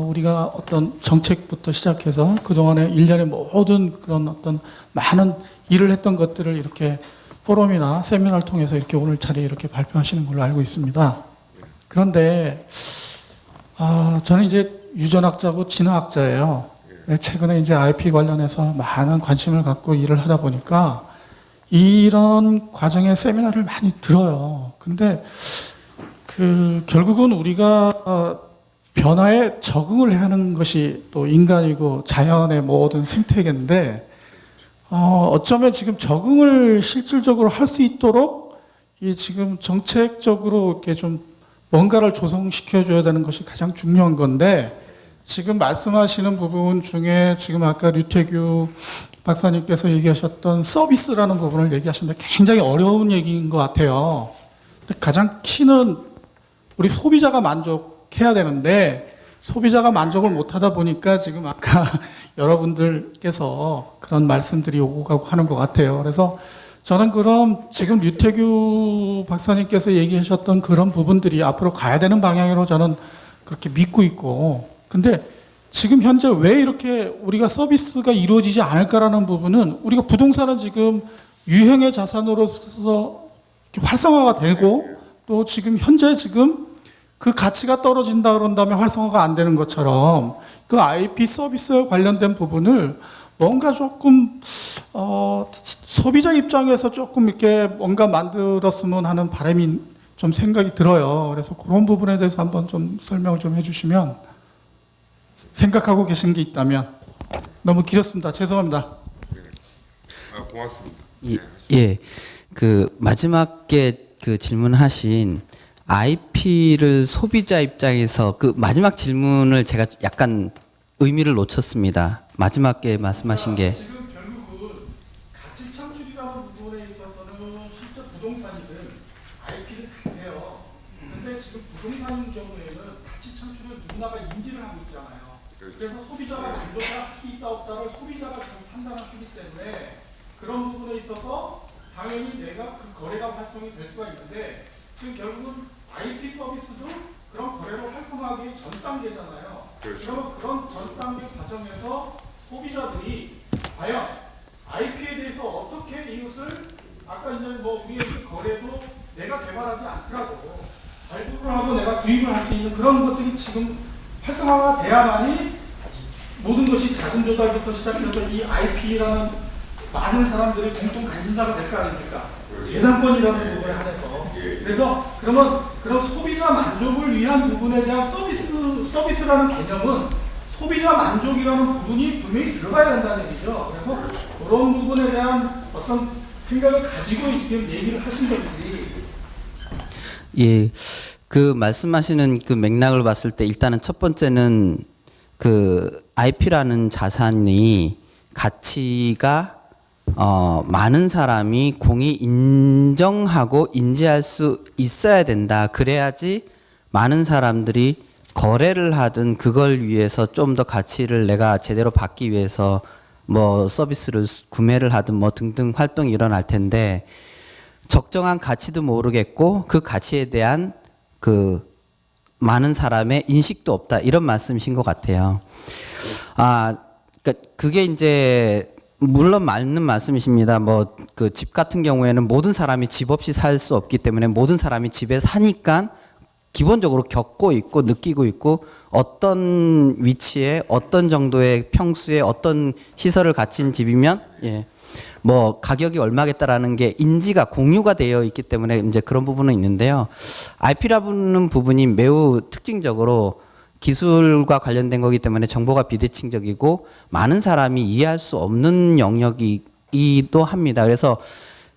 우리가 어떤 정책부터 시작해서 그동안에 1년의 모든 그런 어떤 많은 일을 했던 것들을 이렇게 포럼이나 세미나를 통해서 이렇게 오늘 자리에 이렇게 발표하시는 걸로 알고 있습니다. 그런데 저는 이제 유전학자고 진화학자예요. 최근에 이제 IP 관련해서 많은 관심을 갖고 일을 하다 보니까 이런 과정의 세미나를 많이 들어요. 근데 결국은 우리가 변화에 적응을 해야 하는 것이 또 인간이고 자연의 모든 생태계인데, 어쩌면 지금 적응을 실질적으로 할 수 있도록 이 지금 정책적으로 이렇게 좀 뭔가를 조성시켜 줘야 되는 것이 가장 중요한 건데, 지금 말씀하시는 부분 중에 지금 아까 류태규 박사님께서 얘기하셨던 서비스라는 부분을 얘기하셨는데 굉장히 어려운 얘기인 것 같아요. 근데 가장 키는 우리 소비자가 만족해야 되는데 소비자가 만족을 못하다 보니까 지금 아까 여러분들께서 그런 말씀들이 오고 가고 하는 것 같아요. 그래서 저는 그럼 지금 류태규 박사님께서 얘기하셨던 그런 부분들이 앞으로 가야 되는 방향으로 저는 그렇게 믿고 있고, 근데 지금 현재 왜 이렇게 우리가 서비스가 이루어지지 않을까라는 부분은, 우리가 부동산은 지금 유형의 자산으로서 활성화가 되고 또 지금 현재 지금 그 가치가 떨어진다 그런다면 활성화가 안 되는 것처럼 그 IP 서비스에 관련된 부분을 뭔가 조금 소비자 입장에서 조금 이렇게 뭔가 만들었으면 하는 바람이 좀 생각이 들어요. 그래서 그런 부분에 대해서 한번 좀 설명을 좀 해주시면, 생각하고 계신 게 있다면. 너무 길었습니다. 죄송합니다. 고맙습니다. 예, 그 마지막에 그 질문하신 IP를 소비자 입장에서 그 마지막 질문을 제가 약간 의미를 놓쳤습니다. 마지막에 말씀하신 게 지금 결국은 가치 창출이라는 부분에 있어서는 실제 부동산이든 IP든 같아요. 근데 지금 부동산 경우에는 가치 창출을 누구나가 인지를 하고 있잖아요. 그래서 소비자가 만족할 수 있다 없다를 소비자가 판단하기 때문에 그런 부분에 있어서 당연히 내가 그 거래가 활성이 될 수가 있는데, 지금 결국은 IP 서비스도 그런 거래를 활성화하기 전 단계잖아요. 그러면 그런 전 단계 과정에서 소비자들이 과연 IP에 대해서 어떻게 이것을, 아까 이제 뭐 우리의 그 거래도 내가 개발하지 않더라도 발굴을 하고 내가 구입을 할 수 있는 그런 것들이 지금 활성화가 돼야만이 모든 것이 자금 조달부터 시작해서 이 IP라는 많은 사람들이 공통 관심사가 될 거 아닙니까? 재산권이라는 부분에 한해서. 그래서 그러면 그런 소비자 만족을 위한 부분에 대한 서비스라는 개념은 소비자 만족이라는 부분이 분명히 들어가야 된다는 얘기죠. 그래서 그런 부분에 대한 어떤 생각을 가지고 지금 얘기를 하신 건지. 예, 그 말씀하시는 그 맥락을 봤을 때 일단은 첫 번째는 그 IP라는 자산이 가치가 많은 사람이 공이 인정하고 인지할 수 있어야 된다. 그래야지 많은 사람들이 거래를 하든 그걸 위해서 좀 더 가치를 내가 제대로 받기 위해서 뭐 서비스를 구매를 하든 뭐 등등 활동이 일어날 텐데 적정한 가치도 모르겠고 그 가치에 대한 그 많은 사람의 인식도 없다. 이런 말씀이신 것 같아요. 그러니까 그게 이제 물론 맞는 말씀이십니다. 뭐 그 집 같은 경우에는 모든 사람이 집 없이 살 수 없기 때문에 모든 사람이 집에 사니까 기본적으로 겪고 있고 느끼고 있고 어떤 위치에 어떤 정도의 평수에 어떤 시설을 갖춘 집이면 뭐 가격이 얼마겠다라는 게 인지가 공유가 되어 있기 때문에 이제 그런 부분은 있는데요. IP라는 부분이 매우 특징적으로 기술과 관련된 거기 때문에 정보가 비대칭적이고 많은 사람이 이해할 수 없는 영역이기도 합니다. 그래서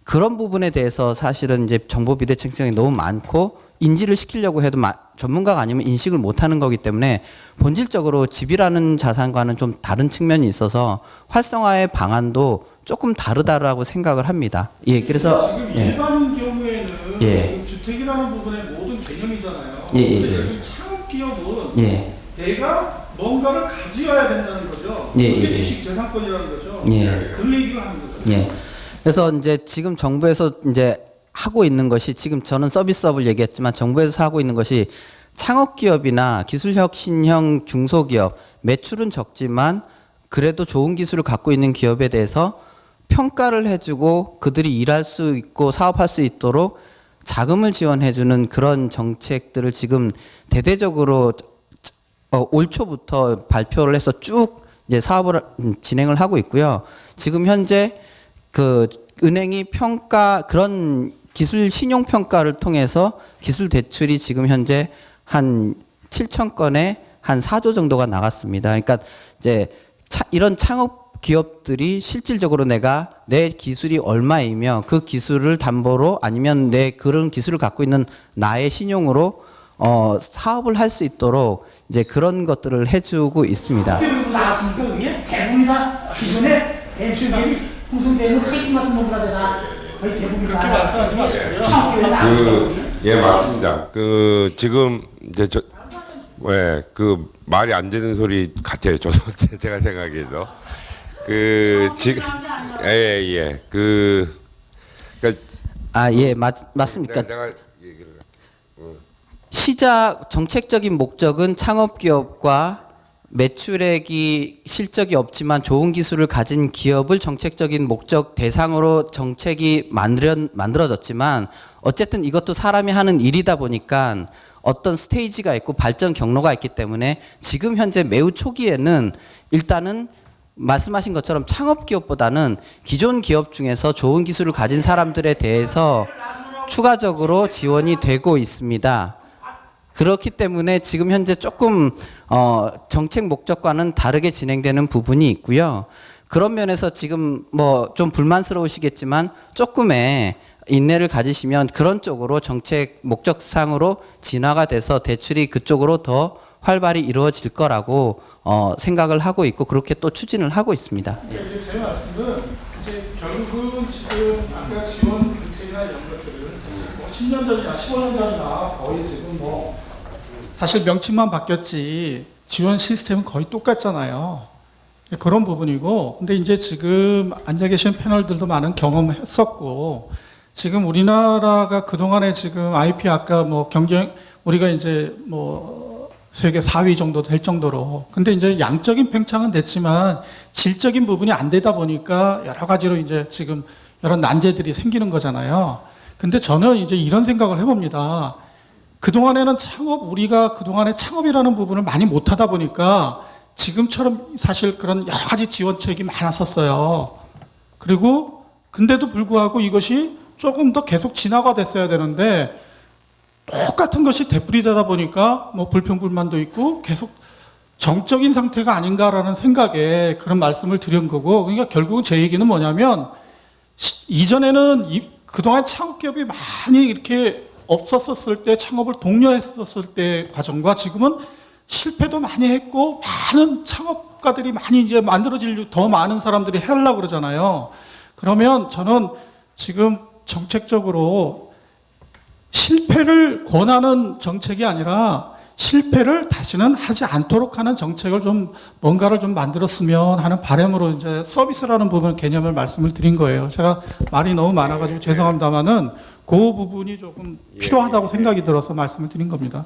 그런 부분에 대해서 사실은 이제 정보 비대칭성이 너무 많고 인지를 시키려고 해도 전문가가 아니면 인식을 못하는 거기 때문에 본질적으로 집이라는 자산과는 좀 다른 측면이 있어서 활성화의 방안도 조금 다르다라고 생각을 합니다. 예, 그래서 지금 일반 경우에는 주택이라는 부분의 모든 개념이잖아요. 지금 창업 기업은 내가 뭔가를 가져야 된다는 거죠. 그게 지식재산권이라는 거죠. 그 얘기를 하는 거죠. 그래서 이제 지금 정부에서 이제 하고 있는 것이 지금 저는 서비스업을 얘기했지만 정부에서 하고 있는 것이 창업기업이나 기술혁신형 중소기업 매출은 적지만 그래도 좋은 기술을 갖고 있는 기업에 대해서 평가를 해주고 그들이 일할 수 있고 사업할 수 있도록 자금을 지원해주는 그런 정책들을 지금 대대적으로 올 초부터 발표를 해서 쭉 이제 사업을 진행을 하고 있고요. 지금 현재 그 은행이 평가 그런 기술 신용 평가를 통해서 기술 대출이 지금 현재 한 7천 건에 한 4조 정도가 나갔습니다. 그러니까 이제 이런 창업 기업들이 실질적으로 내가 내 기술이 얼마이며 그 기술을 담보로 아니면 내 그런 기술을 갖고 있는 나의 신용으로 사업을 할 수 있도록 이제 그런 것들을 해주고 있습니다. 나왔으니까 그게 대부분 다 기존에 벤처 기업이 풍성되는 세금 같은 놈들한테 다 거의 대부분 다 나와서 맞습니다. 그 지금 이제 그 말이 안 되는 소리 같아요. 저도 제가 생각해도 그 지금 맞습니까? 시작 정책적인 목적은 창업기업과 매출액이 실적이 없지만 좋은 기술을 가진 기업을 정책적인 목적 대상으로 정책이 만들어졌지만 어쨌든 이것도 사람이 하는 일이다 보니까 어떤 스테이지가 있고 발전 경로가 있기 때문에 지금 현재 매우 초기에는 일단은 말씀하신 것처럼 창업기업보다는 기존 기업 중에서 좋은 기술을 가진 사람들에 대해서 추가적으로 지원이 되고 있습니다. 그렇기 때문에 지금 현재 조금 정책 목적과는 다르게 진행되는 부분이 있고요. 그런 면에서 지금 뭐 좀 불만스러우시겠지만 조금의 인내를 가지시면 그런 쪽으로 정책 목적상으로 진화가 돼서 대출이 그쪽으로 더 활발히 이루어질 거라고 생각을 하고 있고 그렇게 또 추진을 하고 있습니다. 제 말씀은 이제 결국은 지금 아까 지원 대책이나 이런 것들을 뭐 10년 전이나 15년 전이나 거의 지금 뭐 사실 명칭만 바뀌었지 지원 시스템은 거의 똑같잖아요. 그런 부분이고, 근데 이제 지금 앉아 계신 패널들도 많은 경험했었고, 지금 우리나라가 그동안에 지금 IP 아까 뭐 경쟁, 우리가 이제 뭐 세계 4위 정도 될 정도로, 근데 이제 양적인 팽창은 됐지만 질적인 부분이 안 되다 보니까 여러 가지로 이제 지금 여러 난제들이 생기는 거잖아요. 근데 저는 이제 이런 생각을 해봅니다. 그동안에는 우리가 그동안에 창업이라는 부분을 많이 못하다 보니까 지금처럼 사실 그런 여러 가지 지원책이 많았었어요. 그리고 근데도 불구하고 이것이 조금 더 계속 진화가 됐어야 되는데 똑같은 것이 되풀이되다 보니까 뭐 불평불만도 있고 계속 정적인 상태가 아닌가라는 생각에 그런 말씀을 드린 거고, 그러니까 결국은 제 얘기는 뭐냐면 이전에는 그동안 창업기업이 많이 이렇게 없었을 때 창업을 독려했었을 때 과정과 지금은 실패도 많이 했고 많은 창업가들이 많이 이제 만들어질 더 많은 사람들이 하려고 그러잖아요. 그러면 저는 지금 정책적으로 실패를 권하는 정책이 아니라 실패를 다시는 하지 않도록 하는 정책을 좀 뭔가를 좀 만들었으면 하는 바람으로 이제 서비스라는 부분 개념을 말씀을 드린 거예요. 제가 말이 너무 많아가지고 죄송합니다만은 그 부분이 조금 필요하다고 생각이 들어서 말씀을 드린 겁니다.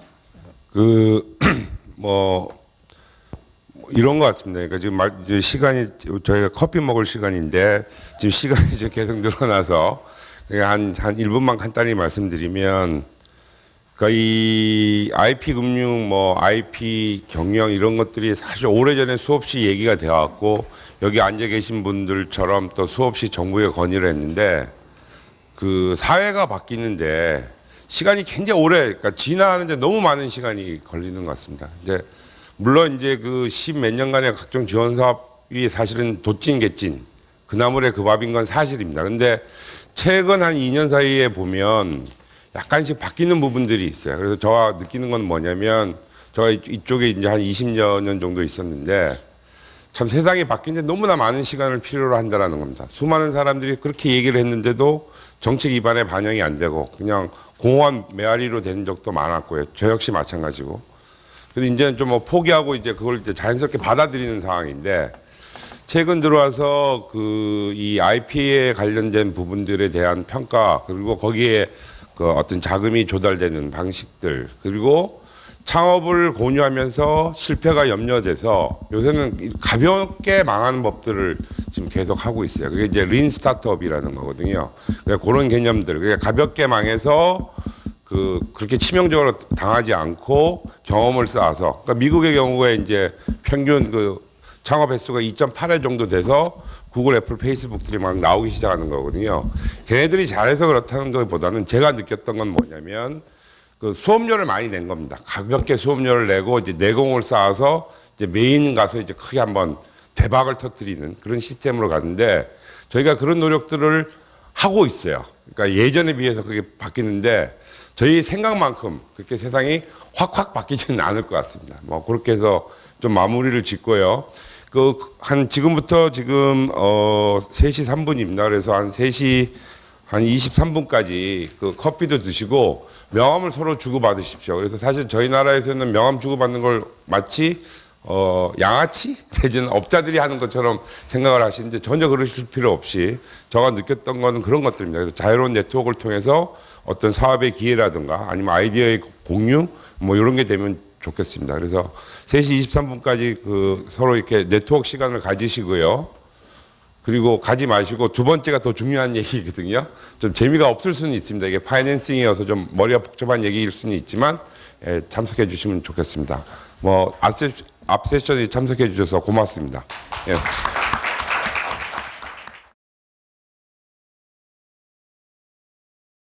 이런 것 같습니다. 그러니까 지금 이제 시간이 저희가 커피 먹을 시간인데 지금 시간이 지금 계속 늘어나서 한 1분만 간단히 말씀드리면, 그러니까 이 IP 금융, IP 경영 이런 것들이 사실 오래전에 수없이 얘기가 되어왔고 여기 앉아 계신 분들처럼 또 수없이 정부에 건의를 했는데 그 사회가 바뀌는데 시간이 굉장히 오래, 그러니까 지나가는데 너무 많은 시간이 걸리는 것 같습니다. 이제 물론 이제 그 10몇 년간의 각종 지원 사업이 사실은 도찐개찐 그 나물의 그 밥인 건 사실입니다. 근데 최근 한 2년 사이에 보면 약간씩 바뀌는 부분들이 있어요. 그래서 저와 느끼는 건 뭐냐면, 저가 이쪽에 이제 한 20여 년 정도 있었는데 참 세상이 바뀌는데 너무나 많은 시간을 필요로 한다라는 겁니다. 수많은 사람들이 그렇게 얘기를 했는데도 정책 입안에 반영이 안 되고 그냥 공허한 메아리로 된 적도 많았고요. 저 역시 마찬가지고. 그래서 이제는 좀 포기하고 이제 그걸 이제 자연스럽게 받아들이는 상황인데, 최근 들어와서 이 IP에 관련된 부분들에 대한 평가, 그리고 거기에 그 어떤 자금이 조달되는 방식들, 그리고 창업을 권유하면서 실패가 염려돼서 요새는 가볍게 망하는 법들을 지금 계속 하고 있어요. 그게 이제 린 스타트업이라는 거거든요. 그러니까 그런 개념들, 그러니까 가볍게 망해서 그렇게 치명적으로 당하지 않고 경험을 쌓아서, 그러니까 미국의 경우에 이제 평균 창업 횟수가 2.8회 정도 돼서 구글, 애플, 페이스북들이 막 나오기 시작하는 거거든요. 걔네들이 잘해서 그렇다는 것보다는 제가 느꼈던 건 뭐냐면 수업료를 많이 낸 겁니다. 가볍게 수업료를 내고 이제 내공을 쌓아서 이제 메인 가서 이제 크게 한번 대박을 터뜨리는 그런 시스템으로 갔는데, 저희가 그런 노력들을 하고 있어요. 그러니까 예전에 비해서 그게 바뀌는데 저희 생각만큼 그렇게 세상이 확 바뀌지는 않을 것 같습니다. 그렇게 해서 좀 마무리를 짓고요. 지금부터 지금 3시 3분입니다. 그래서 한 3시 한 23분까지 커피도 드시고 명함을 서로 주고받으십시오. 그래서 사실 저희 나라에서는 명함 주고받는 걸 마치 양아치 내지는 업자들이 하는 것처럼 생각을 하시는데 전혀 그러실 필요 없이 제가 느꼈던 거는 그런 것들입니다. 그래서 자유로운 네트워크를 통해서 어떤 사업의 기회라든가 아니면 아이디어의 공유 이런 게 되면 좋겠습니다. 그래서 3시 23분까지 서로 이렇게 네트워크 시간을 가지시고요. 그리고 가지 마시고 두 번째가 더 중요한 얘기거든요. 좀 재미가 없을 수는 있습니다. 이게 파이낸싱이어서 좀 머리가 복잡한 얘기일 수는 있지만 참석해 주시면 좋겠습니다. 앞 세션에 참석해 주셔서 고맙습니다. 예.